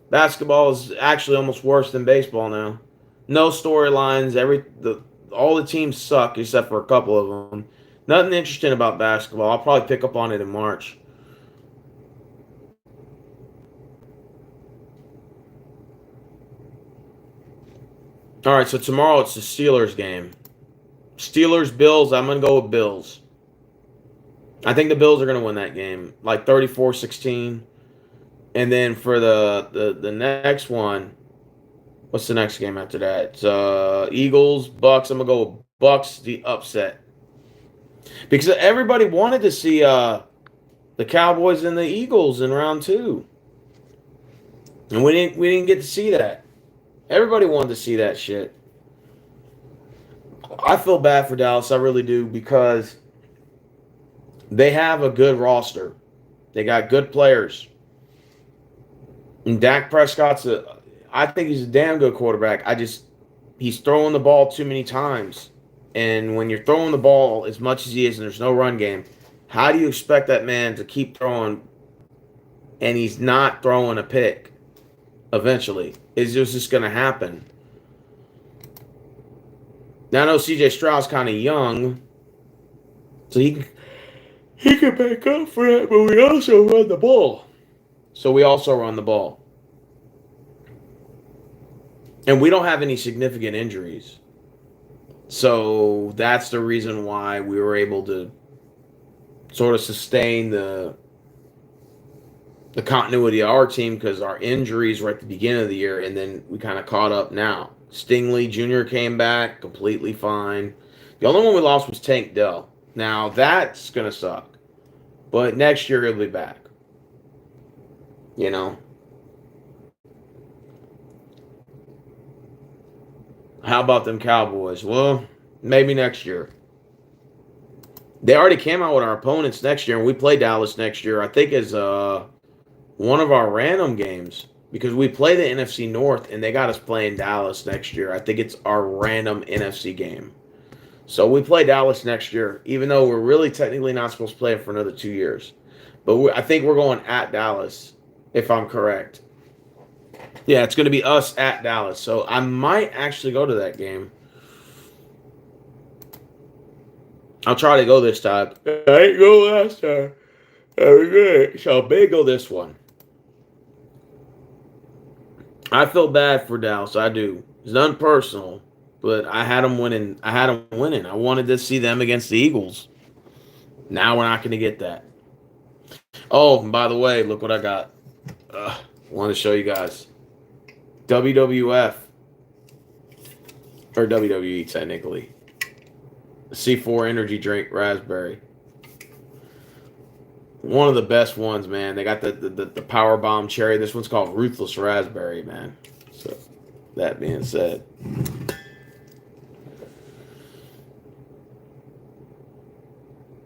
Speaker 1: Basketball is actually almost worse than baseball now. No storylines. All the teams suck except for a couple of them. Nothing interesting about basketball. I'll probably pick up on it in March. All right, so tomorrow it's the Steelers game. Steelers, Bills. I'm going to go with Bills. I think the Bills are going to win that game, like 34-16. And then for the next one, what's the next game after that? It's Eagles, Bucks. I'm going to go with Bucks, the upset. Because everybody wanted to see the Cowboys and the Eagles in round 2. And we didn't get to see that. Everybody wanted to see that shit. I feel bad for Dallas, I really do, because they have a good roster. They got good players. And Dak Prescott's I think he's a damn good quarterback. He's throwing the ball too many times. And when you're throwing the ball as much as he is and there's no run game, how do you expect that man to keep throwing and he's not throwing a pick eventually? It's just going to happen. Now I know CJ Stroud's kind of young, so he can make up for that, but we also run the ball. So we also run the ball. And we don't have any significant injuries. So that's the reason why we were able to sort of sustain the continuity of our team, because our injuries were at the beginning of the year, and then we kind of caught up now. Stingley Jr. came back completely fine. The only one we lost was Tank Dell. Now, that's going to suck. But next year, he'll be back. You know? How about them Cowboys? Well, maybe next year. They already came out with our opponents next year, and we play Dallas next year, I think, as one of our random games, because we play the NFC North and they got us playing Dallas next year. I think it's our random NFC game. So we play Dallas next year, even though we're really technically not supposed to play it for another 2 years. But I think we're going at Dallas, if I'm correct. Yeah, it's going to be us at Dallas. So I might actually go to that game. I'll try to go this time. I ain't go last time. So big go this one. I feel bad for Dallas. I do. It's nothing personal, but I had them winning. I wanted to see them against the Eagles. Now we're not going to get that. Oh, and by the way, look what I got. Want to show you guys WWF or WWE technically. C4 energy drink raspberry. One of the best ones, man. They got the Power Bomb cherry. This one's called Ruthless Raspberry, man. So, that being said.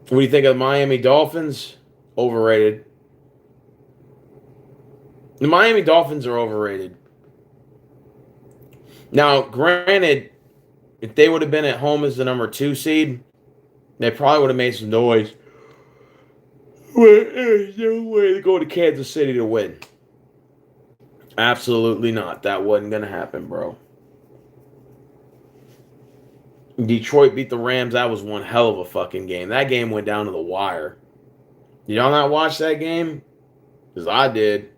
Speaker 1: What do you think of the Miami Dolphins? Overrated. The Miami Dolphins are overrated. Now, granted, if they would have been at home as the number 2 seed, they probably would have made some noise. There's no way to go to Kansas City to win. Absolutely not. That wasn't going to happen, bro. Detroit beat the Rams. That was one hell of a fucking game. That game went down to the wire. Did y'all not watch that game? Because I did.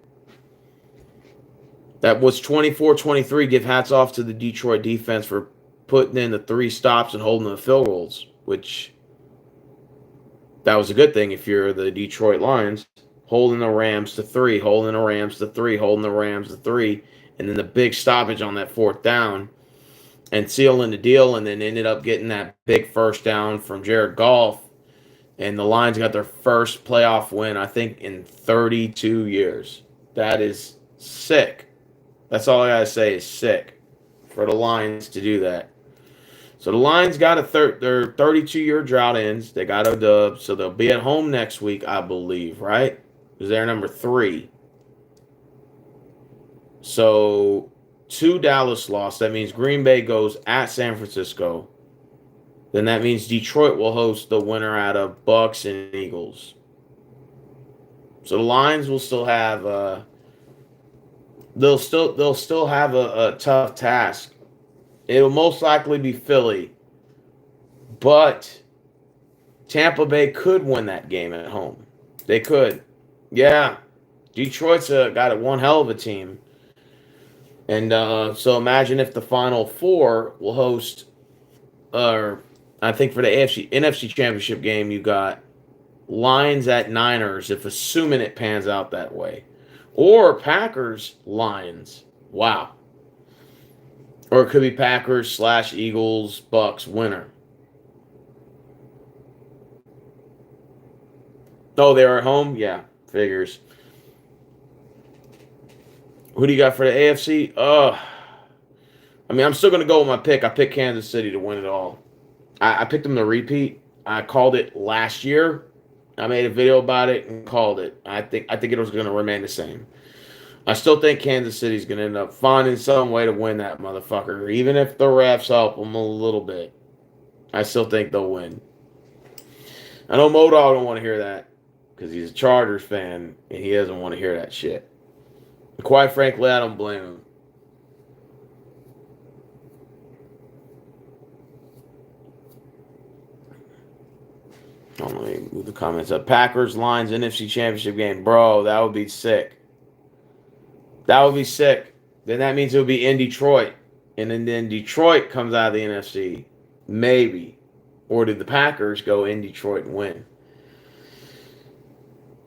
Speaker 1: That was 24-23. Give hats off to the Detroit defense for putting in the 3 stops and holding the field goals, which that was a good thing if you're the Detroit Lions. Holding the Rams to 3, holding the Rams to 3, holding the Rams to 3, and then the big stoppage on that 4th down and sealing the deal, and then ended up getting that big first down from Jared Goff, and the Lions got their first playoff win, I think, in 32 years. That is sick. That's all I got to say is sick for the Lions to do that. So the Lions got their 32-year drought ends. They got a dub, so they'll be at home next week, I believe, right? Because they're number 3. So 2 Dallas lost. That means Green Bay goes at San Francisco. Then that means Detroit will host the winner out of Bucks and Eagles. So the Lions will still have they'll still have a tough task. It'll most likely be Philly, but Tampa Bay could win that game at home. They could. Yeah, Detroit's got one hell of a team. And so imagine if the Final Four will host, I think for the NFC Championship game, you got Lions at Niners, if assuming it pans out that way. Or Packers, Lions. Wow. Or it could be Packers / Eagles, Bucks, winner. Oh, they're at home? Yeah, figures. Who do you got for the AFC? I mean, I'm still going to go with my pick. I picked Kansas City to win it all. I picked them to repeat. I called it last year. I made a video about it and called it. I think it was going to remain the same. I still think Kansas City's going to end up finding some way to win that motherfucker, even if the refs help them a little bit. I still think they'll win. I know Modog don't want to hear that because he's a Chargers fan and he doesn't want to hear that shit. And quite frankly, I don't blame him. Let me move the comments up. Packers, Lions, NFC Championship game. Bro, that would be sick. That would be sick. Then that means it would be in Detroit. And then Detroit comes out of the NFC. Maybe. Or did the Packers go in Detroit and win?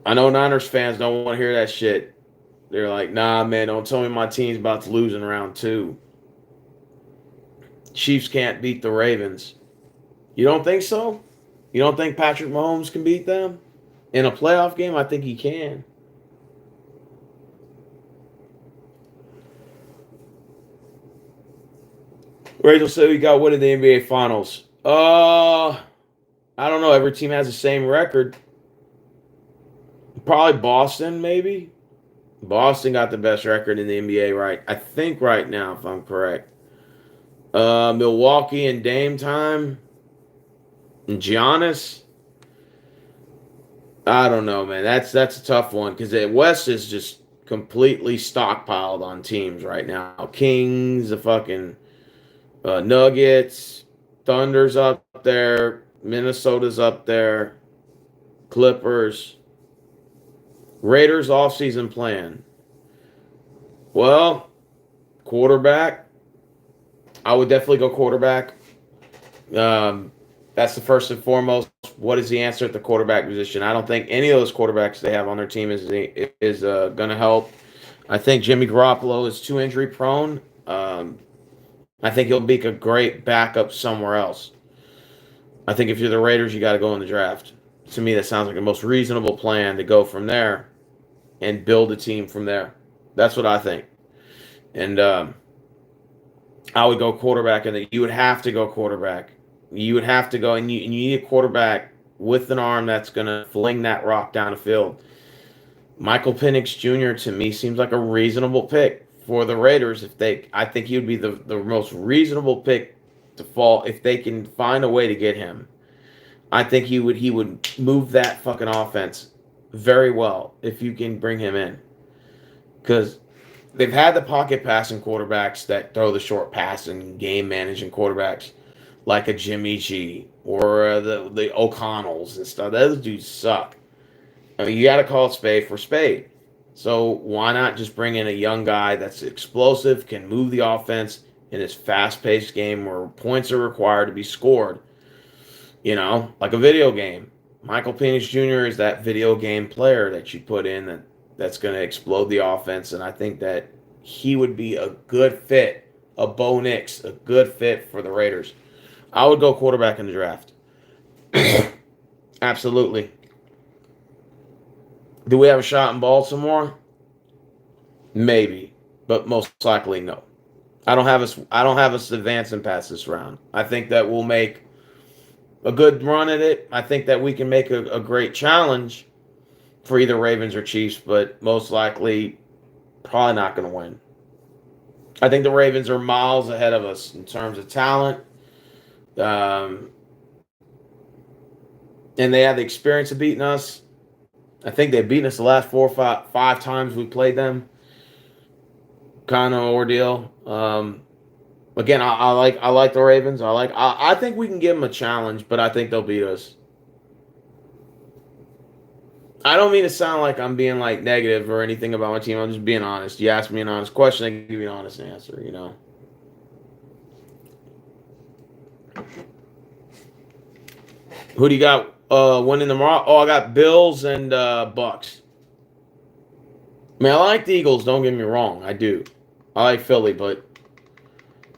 Speaker 1: I know Niners fans don't want to hear that shit. They're like, nah, man, don't tell me my team's about to lose in round 2. Chiefs can't beat the Ravens. You don't think so? You don't think Patrick Mahomes can beat them? In a playoff game, I think he can. Rachel said we got winning the NBA Finals. I don't know. Every team has the same record. Probably Boston, maybe. Boston got the best record in the NBA, right? I think right now, if I'm correct. Milwaukee and Dame time. And Giannis. I don't know, man. That's a tough one because the West is just completely stockpiled on teams right now. Kings, the fucking Nuggets, Thunder's up there, Minnesota's up there, Clippers, Raiders offseason plan. Well, quarterback. I would definitely go quarterback. That's the first and foremost. What is the answer at the quarterback position? I don't think any of those quarterbacks they have on their team is going to help. I think Jimmy Garoppolo is too injury prone. I think he'll be a great backup somewhere else. I think if you're the Raiders, you got to go in the draft. To me, that sounds like the most reasonable plan to go from there and build a team from there. That's what I think. And I would go quarterback, and you would have to go quarterback. You would have to go, and you need a quarterback with an arm that's going to fling that rock down the field. Michael Penix Jr. to me seems like a reasonable pick for the Raiders. I think he would be the most reasonable pick to fall if they can find a way to get him. I think he would move that fucking offense very well if you can bring him in, because they've had the pocket passing quarterbacks that throw the short pass and game managing quarterbacks like a Jimmy G or the O'Connells and stuff. Those dudes suck. I mean, you got to call a spade for spade. So why not just bring in a young guy that's explosive, can move the offense in this fast-paced game where points are required to be scored? You know, like a video game. Michael Penix Jr. is that video game player that you put in that's going to explode the offense, and I think that he would be a good fit, a Bo Nix, a good fit for the Raiders. I would go quarterback in the draft. Absolutely. Do we have a shot in Baltimore? Maybe, but most likely no. I don't have us advancing past this round. I think that we'll make a good run at it. I think that we can make a great challenge for either Ravens or Chiefs, but most likely probably not going to win. I think the Ravens are miles ahead of us in terms of talent. And they have the experience of beating us. I think they've beaten us the last five times we played them. Kind of ordeal. Again, I like the Ravens. I think we can give them a challenge, but I think they'll beat us. I don't mean to sound like I'm being like negative or anything about my team. I'm just being honest. You ask me an honest question, I can give you an honest answer. You know. Who do you got winning tomorrow? Oh, I got Bills and Bucks. I mean, I like the Eagles. Don't get me wrong, I do. I like Philly, but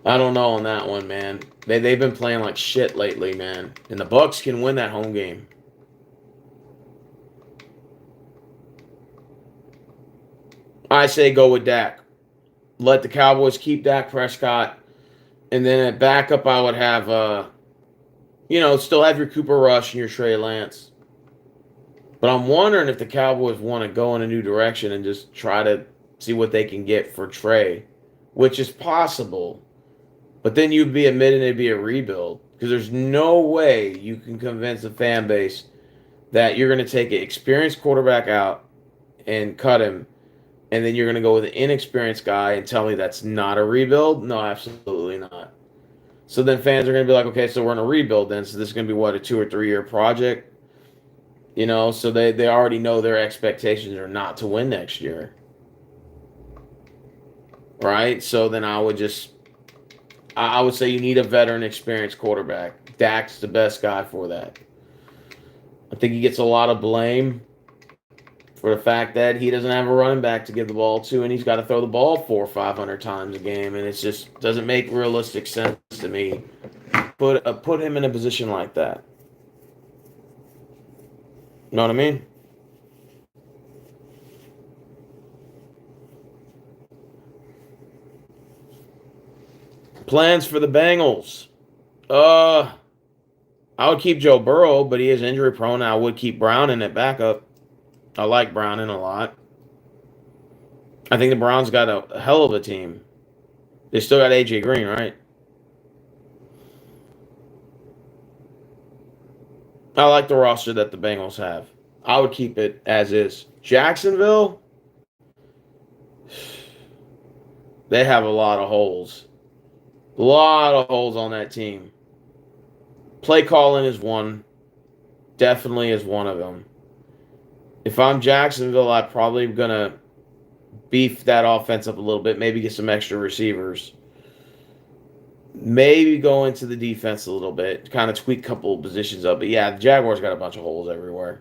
Speaker 1: I don't know on that one, man. They've been playing like shit lately, man. And the Bucks can win that home game. I say go with Dak. Let the Cowboys keep Dak Prescott. And then at backup, I would have, still have your Cooper Rush and your Trey Lance. But I'm wondering if the Cowboys want to go in a new direction and just try to see what they can get for Trey, which is possible. But then you'd be admitting it'd be a rebuild, because there's no way you can convince the fan base that you're going to take an experienced quarterback out and cut him, and then you're going to go with an inexperienced guy and tell me that's not a rebuild? No, absolutely not. So then fans are going to be like, okay, so we're in a rebuild then. So this is going to be, what, a 2 or 3 year project? You know, so they already know their expectations are not to win next year. Right? So then I would say you need a veteran, experienced quarterback. Dak's the best guy for that. I think he gets a lot of blame for the fact that he doesn't have a running back to give the ball to, and he's got to throw the ball 400 or 500 times a game, and it just doesn't make realistic sense to me. Put him in a position like that. You know what I mean? Plans for the Bengals. I would keep Joe Burrow, but he is injury prone. I would keep Brown in at backup. I like Brown in a lot. I think the Browns got a hell of a team. They still got AJ Green, right? I like the roster that the Bengals have. I would keep it as is. Jacksonville, they have a lot of holes. A lot of holes on that team. Play calling is one. Definitely is one of them. If I'm Jacksonville, I'm probably going to beef that offense up a little bit. Maybe get some extra receivers. Maybe go into the defense a little bit. Kind of tweak a couple of positions up. But yeah, the Jaguars got a bunch of holes everywhere.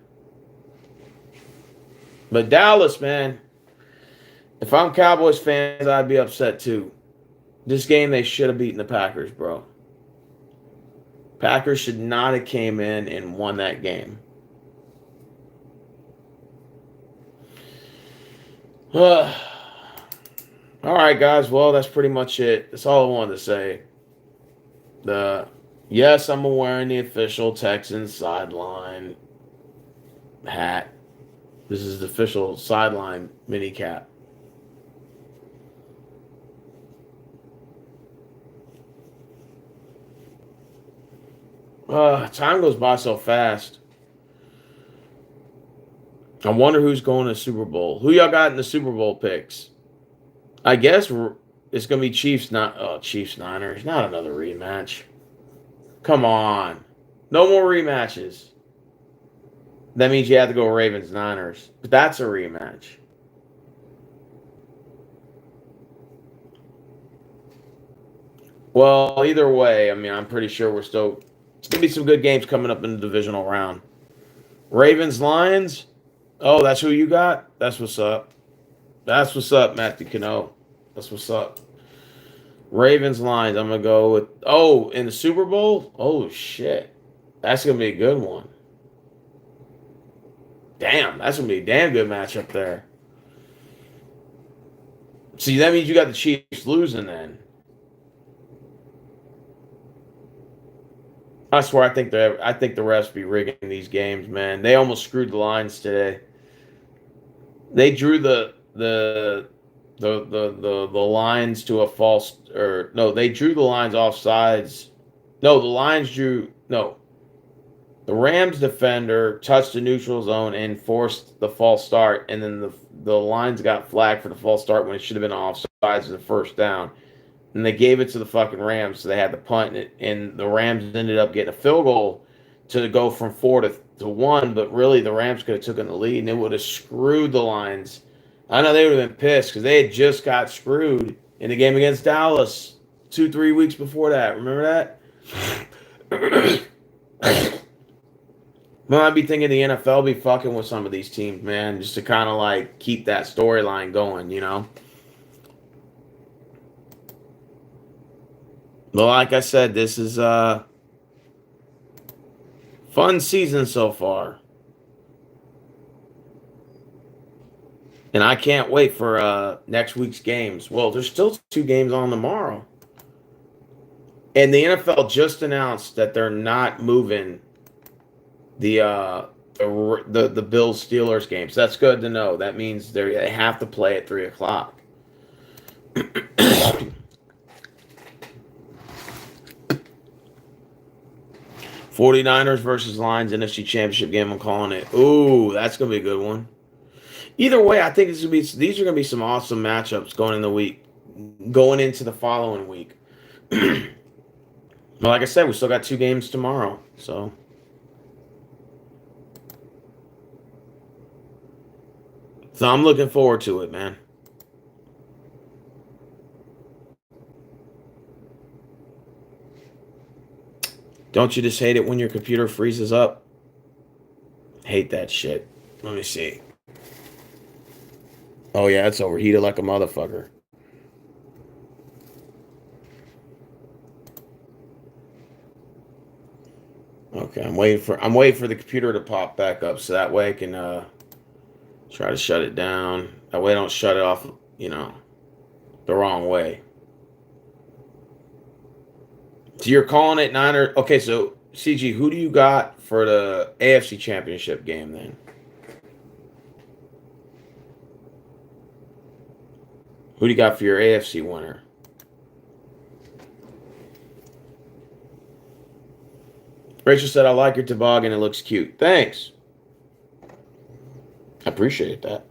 Speaker 1: But Dallas, man. If I'm Cowboys fans, I'd be upset too. This game, they should have beaten the Packers, bro. Packers should not have came in and won that game. All right, guys. Well, that's pretty much it. That's all I wanted to say. Yes, I'm wearing the official Texans sideline hat. This is the official sideline mini cap. Time goes by so fast. I wonder who's going to the Super Bowl. Who y'all got in the Super Bowl picks? I guess it's going to be Chiefs, not Chiefs Niners. Not another rematch. Come on. No more rematches. That means you have to go Ravens Niners. But that's a rematch. Well, either way, I mean, I'm pretty sure it's going to be some good games coming up in the divisional round. Ravens Lions. Oh, that's who you got? That's what's up. That's what's up, Matthew Cano. That's what's up. Ravens Lions. I'm going to go with. Oh, in the Super Bowl? Oh, shit. That's going to be a good one. Damn, that's going to be a damn good matchup there. See, that means you got the Chiefs losing then. I swear, I think the refs be rigging these games, man. They almost screwed the lines today. They drew the lines to a false, or no, they drew the lines off sides. No, the lines drew no. The Rams defender touched the neutral zone and forced the false start, and then the lines got flagged for the false start when it should have been offsides as the first down. And they gave it to the fucking Rams, so they had to punt it, and the Rams ended up getting a field goal to go from 4-1, but really the Rams could have taken the lead, and it would have screwed the Lions. I know they would have been pissed because they had just got screwed in the game against Dallas 2-3 weeks before that. Remember that? Well, I'd be thinking the NFL be fucking with some of these teams, man, just to kind of like keep that storyline going, you know? Well, like I said, this is a fun season so far. And I can't wait for next week's games. Well, there's still 2 games on tomorrow. And the NFL just announced that they're not moving the Bills Steelers game. So that's good to know. That means they have to play at 3 o'clock. 49ers versus Lions NFC Championship game. I'm calling it. Ooh, that's gonna be a good one. Either way, I think these are gonna be some awesome matchups going into the following week. Well, like I said, we still got 2 games tomorrow, so I'm looking forward to it, man. Don't you just hate it when your computer freezes up? Hate that shit. Let me see. Oh yeah, it's overheated like a motherfucker. Okay, I'm waiting for the computer to pop back up so that way I can try to shut it down. That way I don't shut it off, the wrong way. So you're calling it Niner. Okay, so CG, who do you got for the AFC Championship game then? Who do you got for your AFC winner? Rachel said, I like your toboggan. It looks cute. Thanks. I appreciate that.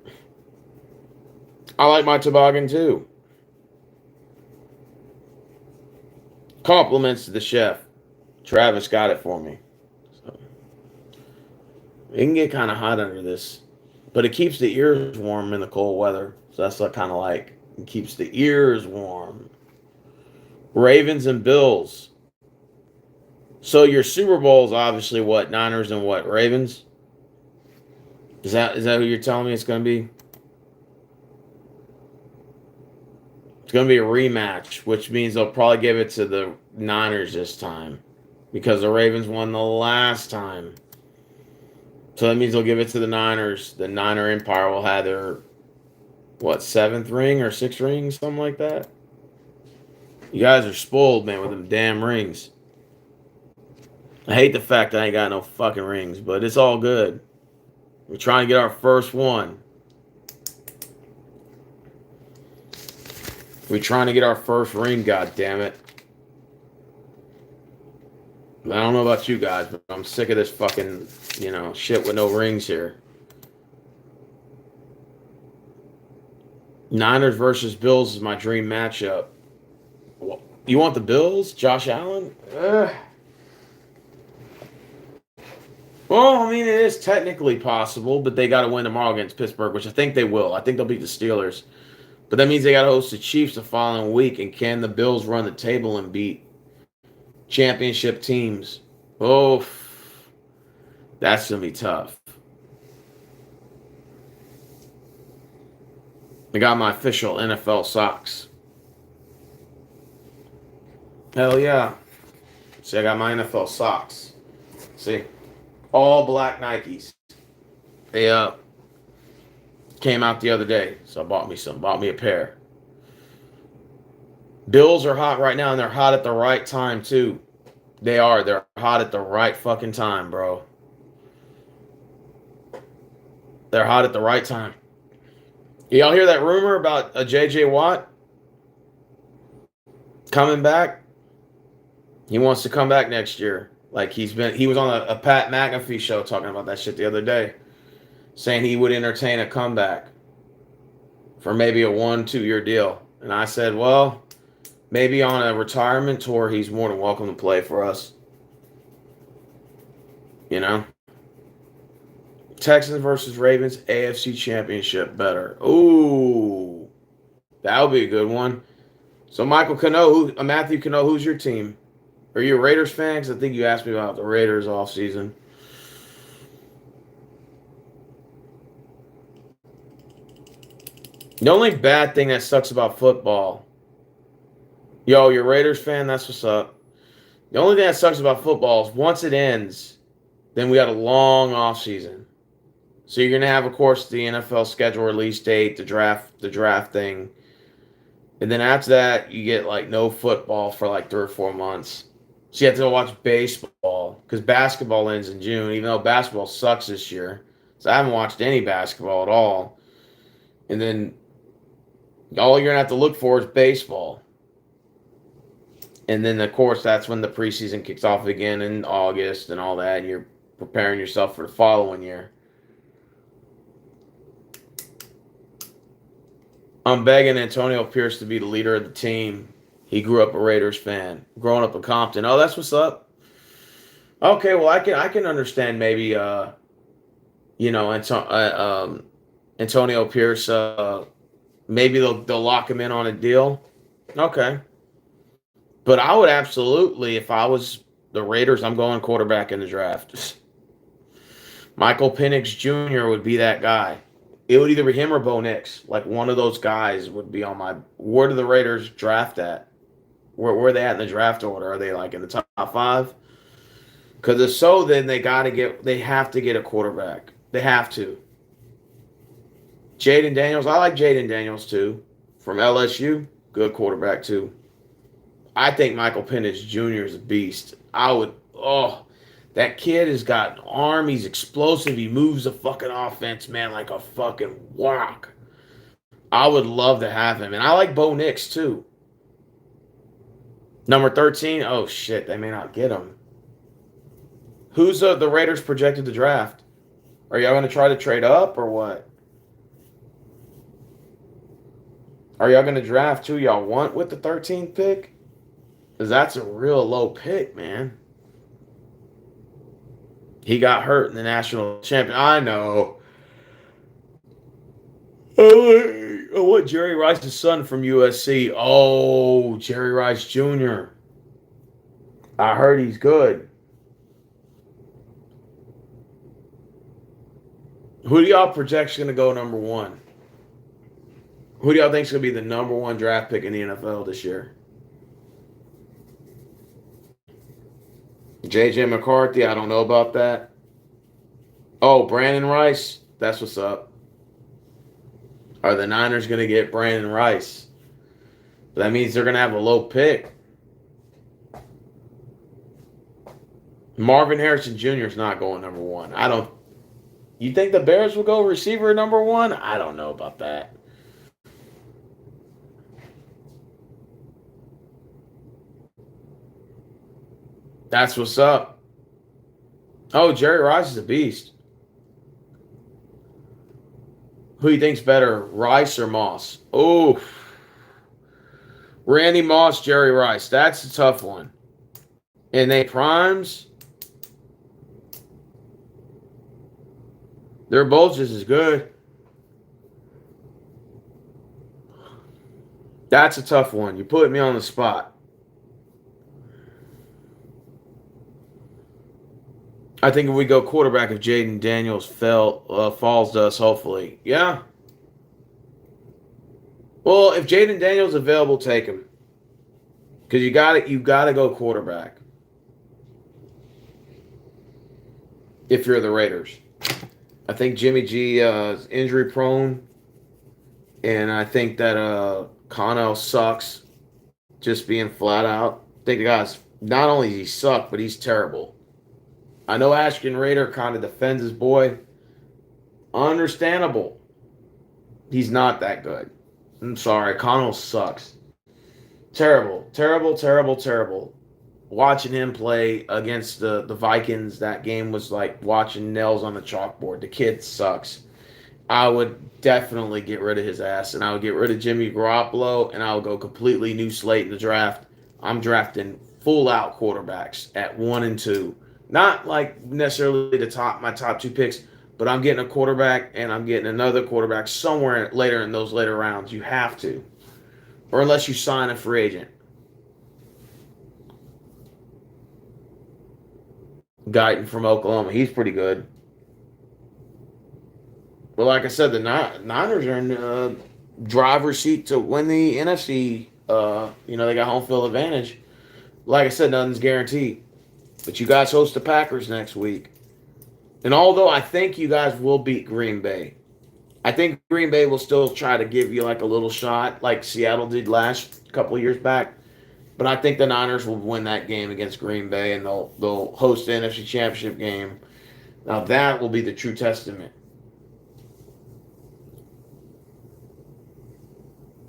Speaker 1: I like my toboggan too. Compliments to the chef. Travis got it for me. So, it can get kind of hot under this, but it keeps the ears warm in the cold weather. So that's what kind of like it keeps the ears warm. Ravens and Bills. So your Super Bowl is obviously what? Niners and what? Ravens? Is that who you're telling me it's going to be? It's going to be a rematch, which means they'll probably give it to the Niners this time because the Ravens won the last time. So that means they'll give it to the Niners. The Niner Empire will have their, what, 7th ring or 6th ring, something like that. You guys are spoiled, man, with them damn rings. I hate the fact that I ain't got no fucking rings, but it's all good. We're trying to get our first one. We're trying to get our first ring, goddammit. I don't know about you guys, but I'm sick of this fucking, shit with no rings here. Niners versus Bills is my dream matchup. You want the Bills? Josh Allen? Well, I mean, it is technically possible, but they got to win tomorrow against Pittsburgh, which I think they will. I think they'll beat the Steelers. But that means they got to host the Chiefs the following week. And can the Bills run the table and beat championship teams? Oh, that's going to be tough. I got my official NFL socks. Hell yeah. See, I got my NFL socks. See? All black Nikes. They came out the other day, so I bought me some. Bought me a pair. Bills are hot right now, and they're hot at the right time, too. They are. They're hot at the right fucking time, bro. They're hot at the right time. Y'all hear that rumor about a J.J. Watt coming back? He wants to come back next year. Like he was on a Pat McAfee show talking about that shit the other day, saying he would entertain a comeback for maybe a 1-2 year deal. And I said, well, maybe on a retirement tour, he's more than welcome to play for us. Texans versus Ravens, AFC Championship better. Ooh, that would be a good one. So Matthew Cano, who's your team? Are you a Raiders fan? Because I think you asked me about the Raiders offseason. The only bad thing that sucks about football, you're a Raiders fan? That's what's up. The only thing that sucks about football is once it ends, then we got a long offseason. So you're going to have, of course, the NFL schedule release date, the draft thing. And then after that, you get, no football for, 3 or 4 months. So you have to go watch baseball because basketball ends in June, even though basketball sucks this year. So I haven't watched any basketball at all. And then all you're going to have to look for is baseball. And then, of course, that's when the preseason kicks off again in August and all that. And you're preparing yourself for the following year. I'm begging Antonio Pierce to be the leader of the team. He grew up a Raiders fan, growing up in Compton. Oh, that's what's up. Okay, well, I can understand maybe, Antonio Pierce. Maybe they'll lock him in on a deal. Okay, but I would absolutely, if I was the Raiders, I'm going quarterback in the draft. Michael Penix Jr. would be that guy. It would either be him or Bo Nix. One of those guys would be on my. Where do the Raiders draft at? Where are they at in the draft order? Are they in the top 5? Because if so, then they have to get a quarterback. They have to. Jaden Daniels, I like Jaden Daniels too. From LSU, good quarterback too. I think Michael Penix Jr. is a beast. That kid has got an arm. He's explosive. He moves the fucking offense, man, like a fucking rock. I would love to have him. And I like Bo Nix too. Number 13, oh shit, they may not get him. Who's the Raiders projected to draft? Are y'all going to try to trade up or what? Are y'all going to draft who y'all want with the 13th pick? Because that's a real low pick, man. He got hurt in the national champion. I know. Oh, what Jerry Rice's son from USC? Oh, Jerry Rice Jr. I heard he's good. Who do y'all project going to go number 1? Who do y'all think is going to be the number one draft pick in the NFL this year? J.J. McCarthy, I don't know about that. Oh, Brandon Rice. That's what's up. Are the Niners going to get Brandon Rice? That means they're going to have a low pick. Marvin Harrison Jr. is not going number one. I don't. You think the Bears will go receiver number one? I don't know about that. That's what's up. Oh, Jerry Rice is a beast. Who do you think's better, Rice or Moss? Oh, Randy Moss, Jerry Rice. That's a tough one. And they primes. They're both just as good. That's a tough one. You put me on the spot. I think if we go quarterback, if Jaden Daniels falls to us, hopefully. Yeah. Well, if Jaden Daniels available, take him. Because you gotta go quarterback. If you're the Raiders. I think Jimmy G is injury prone. And I think that Connell sucks. Just being flat out. I think the guy's not only he suck, but he's terrible. I know Ashton Rader kind of defends his boy. Understandable. He's not that good. I'm sorry. Connell sucks. Terrible. Terrible, terrible, terrible. Watching him play against the Vikings, that game was like watching nails on the chalkboard. The kid sucks. I would definitely get rid of his ass, and I would get rid of Jimmy Garoppolo, and I would go completely new slate in the draft. I'm drafting full-out quarterbacks at 1 and 2. Not like necessarily my top two picks, but I'm getting a quarterback and I'm getting another quarterback somewhere later in those later rounds. You have to. Or unless you sign a free agent. Guyton from Oklahoma. He's pretty good. Well, like I said, the Niners are in driver's seat to win the NFC. They got home field advantage. Like I said, nothing's guaranteed. But you guys host the Packers next week. And although I think you guys will beat Green Bay, I think Green Bay will still try to give you like a little shot like Seattle did last couple of years back. But I think the Niners will win that game against Green Bay and they'll host the NFC Championship game. Now that will be the true testament.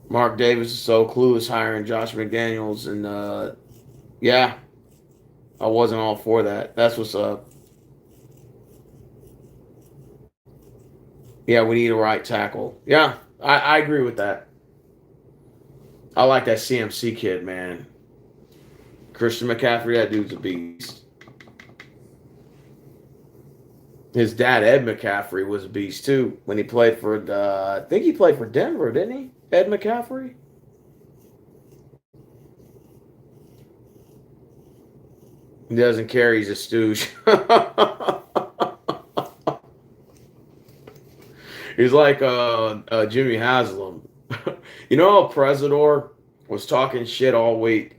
Speaker 1: Mark Davis is so clueless hiring Josh McDaniels and yeah. I wasn't all for that. That's what's up. Yeah, we need a right tackle. Yeah, I agree with that. I like that CMC kid, man. Christian McCaffrey, that dude's a beast. His dad, Ed McCaffrey, was a beast too when he played for I think he played for Denver, didn't he? Ed McCaffrey? He doesn't care. He's a stooge. He's like Jimmy Haslam. You know how Presidor was talking shit all week?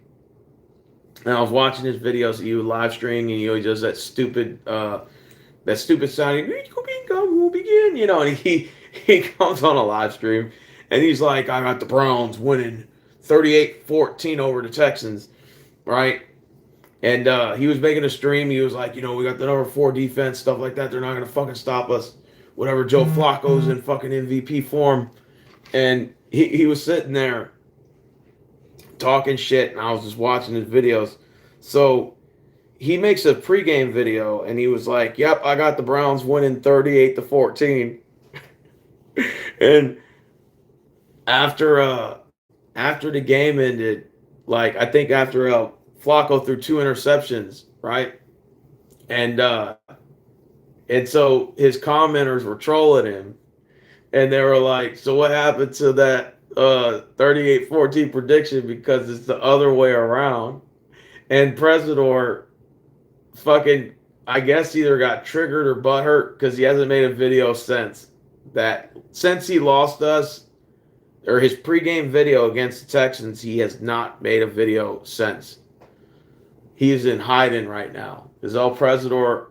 Speaker 1: And I was watching his videos that you live streaming, and he does that stupid sound. We'll begin. And he comes on a live stream, and he's like, I got the Browns winning 38-14 over the Texans, right? And he was making a stream. He was like, we got the number 4 defense, stuff like that. They're not going to fucking stop us. Whatever, Joe Flacco's in fucking MVP form. And he was sitting there talking shit, and I was just watching his videos. So he makes a pregame video, and he was like, yep, I got the Browns winning 38-14. And after the game ended, like I think after Flacco threw 2 interceptions, right? And so his commenters were trolling him, and they were like, so what happened to that 38-14 prediction, because it's the other way around? And Presidor fucking, I guess, either got triggered or butthurt because he hasn't made a video since he lost us. or his pregame video against the Texans, he has not made a video since. He is in hiding right now. Because El Presidor,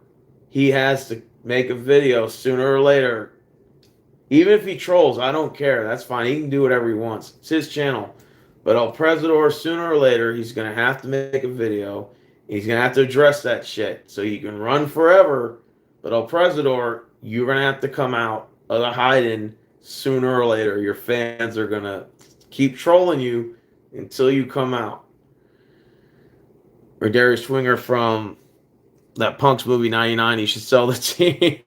Speaker 1: he has to make a video sooner or later. Even if he trolls, I don't care. That's fine. He can do whatever he wants. It's his channel. But El Presidor, sooner or later, he's going to have to make a video. He's going to have to address that shit. So you can run forever. But El Presidor, you're going to have to come out of the hiding sooner or later. Your fans are going to keep trolling you until you come out. Or Darius Swinger from that Punks movie 99, he should sell the team.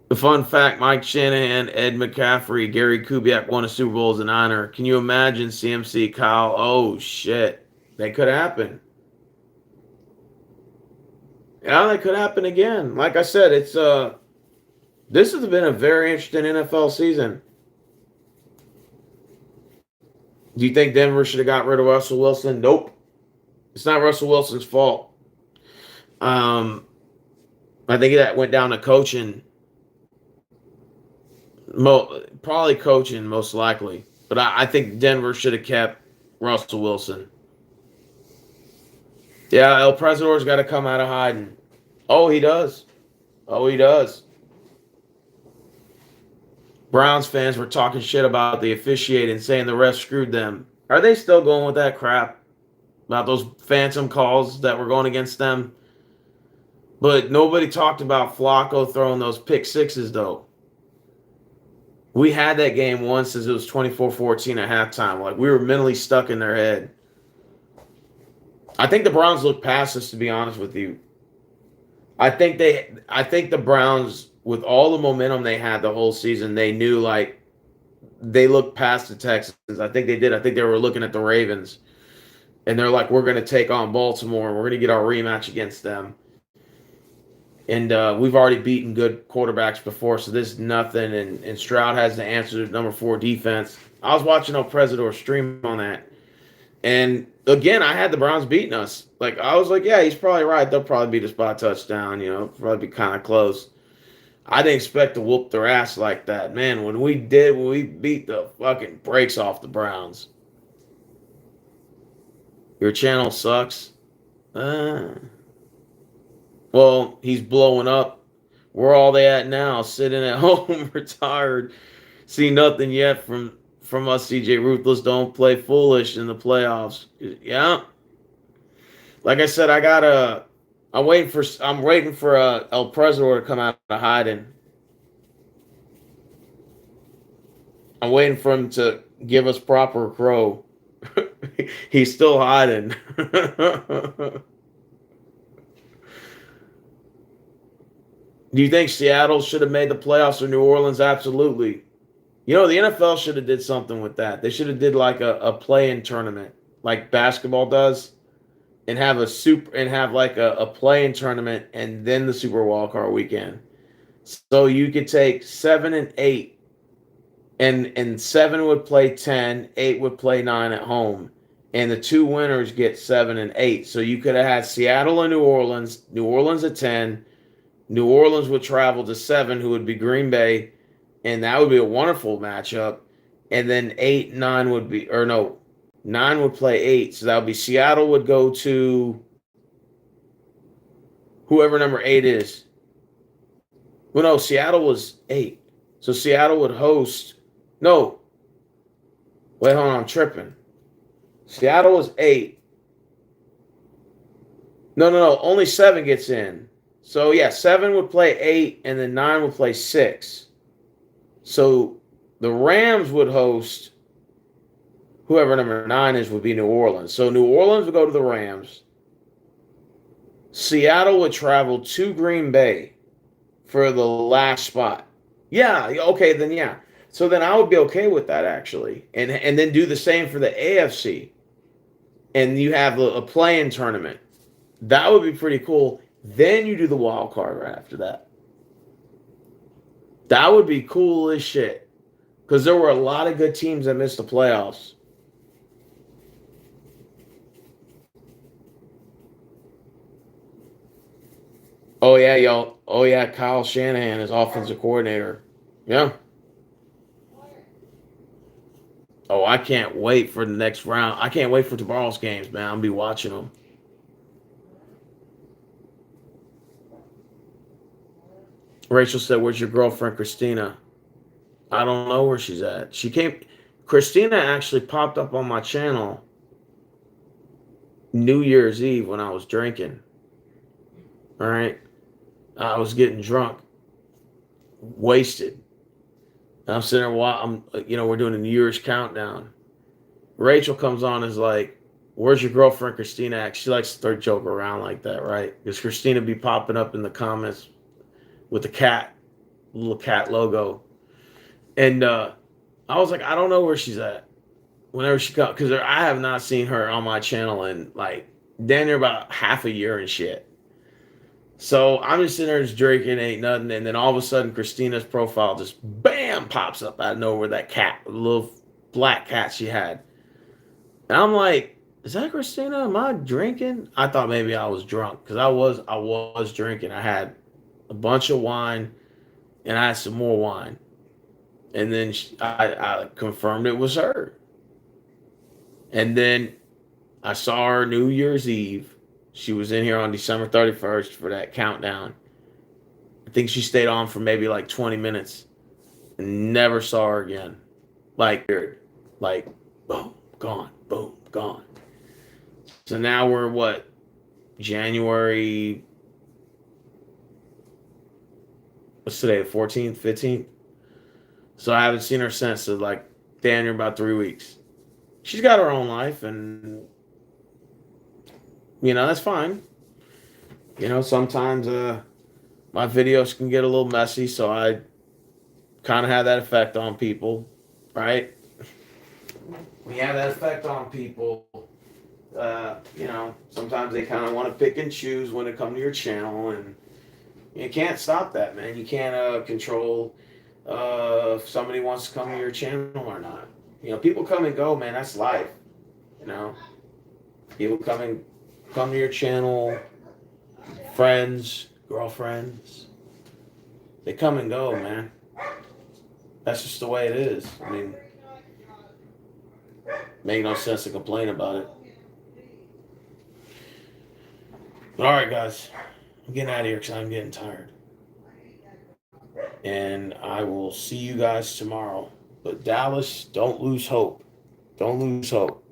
Speaker 1: The fun fact, Mike Shanahan, Ed McCaffrey, Gary Kubiak won a Super Bowl as an honor. Can you imagine CMC, Kyle? Oh, shit. That could happen. Yeah, that could happen again. Like I said, this has been a very interesting NFL season. Do you think Denver should have got rid of Russell Wilson? Nope. It's not Russell Wilson's fault. I think that went down to coaching. Probably coaching, most likely. But I think Denver should have kept Russell Wilson. Yeah, El Presidor's got to come out of hiding. Oh, he does. Oh, he does. Browns fans were talking shit about the officiating, saying the refs screwed them. Are they still going with that crap about those phantom calls that were going against them? But nobody talked about Flacco throwing those pick sixes, though. We had that game once as it was 24-14 at halftime. Like, we were mentally stuck in their head. I think the Browns looked past us, to be honest with you. I think the Browns, with all the momentum they had the whole season, they knew, like, they looked past the Texans. I think they did. I think they were looking at the Ravens. And they're like, we're going to take on Baltimore. And we're going to get our rematch against them. And we've already beaten good quarterbacks before, so this is nothing. And Stroud has the answer to number 4 defense. I was watching El Presidor stream on that. And, again, I had the Browns beating us. Like, I was like, yeah, he's probably right. They'll probably beat us by a touchdown, probably be kind of close. I didn't expect to whoop their ass like that. Man, when we beat the fucking brakes off the Browns. Your channel sucks. Well, he's blowing up. Where all they at now? Sitting at home, retired. See nothing yet from us, CJ Ruthless. Don't play foolish in the playoffs. Yeah. Like I said, I'm waiting for El Presidor to come out of hiding. I'm waiting for him to give us proper crow. He's still hiding. Do you think Seattle should have made the playoffs or New Orleans? Absolutely. The NFL should have did something with that. They should have did like a play-in tournament, like basketball does, and have a play-in tournament and then the Super Wildcard weekend. So you could take 7 and 8, and 7 would play 10, 8 would play 9 at home, and the 2 winners get 7 and 8. So you could have had Seattle and New Orleans at 10. New Orleans would travel to 7, who would be Green Bay, and that would be a wonderful matchup. And then 9 would play 8. So that would be Seattle would go to whoever number 8 is. Well, no, Seattle was 8. So Seattle would host. No. Wait, hold on, I'm tripping. Seattle was 8. No. Only 7 gets in. So, yeah, 7 would play 8, and then 9 would play 6. So, the Rams would host whoever number 9 is would be New Orleans. So, New Orleans would go to the Rams. Seattle would travel to Green Bay for the last spot. Yeah, okay, then yeah. So, then I would be okay with that, actually. And then do the same for the AFC. And you have a play-in tournament. That would be pretty cool. Then you do the wild card right after that. That would be cool as shit. Because there were a lot of good teams that missed the playoffs. Oh, yeah, y'all. Oh, yeah, Kyle Shanahan is offensive coordinator. Yeah. Oh, I can't wait for the next round. I can't wait for tomorrow's games, man. I'll be watching them. Rachel said, "Where's your girlfriend, Christina?" I don't know where she's at. Christina actually popped up on my channel New Year's Eve when I was drinking. All right. I was getting drunk, wasted. And I'm sitting there while we're doing a New Year's countdown. Rachel comes on and is like, "Where's your girlfriend, Christina?" She likes to throw joke around like that, right? Because Christina be popping up in the comments with the cat, little cat logo. And I was like, I don't know where she's at. Whenever she comes, because I have not seen her on my channel in like damn near about half a year and shit. So I'm just sitting there just drinking, ain't nothing, and then all of a sudden Christina's profile just bam pops up out of nowhere. That cat, the little black cat she had, and I'm like, "Is that Christina? Am I drinking?" I thought maybe I was drunk because I was drinking. I had a bunch of wine and I had some more wine, and then I confirmed it was her, and then I saw her New Year's Eve. She was in here on December 31st for that countdown. I think she stayed on for maybe like 20 minutes and never saw her again. Like, boom, gone, boom, gone. So now we're what? January, what's today, the 14th, 15th? So I haven't seen her since, so like, damn near about 3 weeks. She's got her own life, and, that's fine. Sometimes my videos can get a little messy, so I kind of have that effect on people, right? We have that effect on people. Sometimes they kind of want to pick and choose when it comes to your channel, and you can't stop that, man. You can't control if somebody wants to come to your channel or not. People come and go, man. That's life. People come to your channel, friends, girlfriends. They come and go, man. That's just the way it is. I mean, make no sense to complain about it. But all right, guys, I'm getting out of here because I'm getting tired. And I will see you guys tomorrow. But Dallas, don't lose hope. Don't lose hope.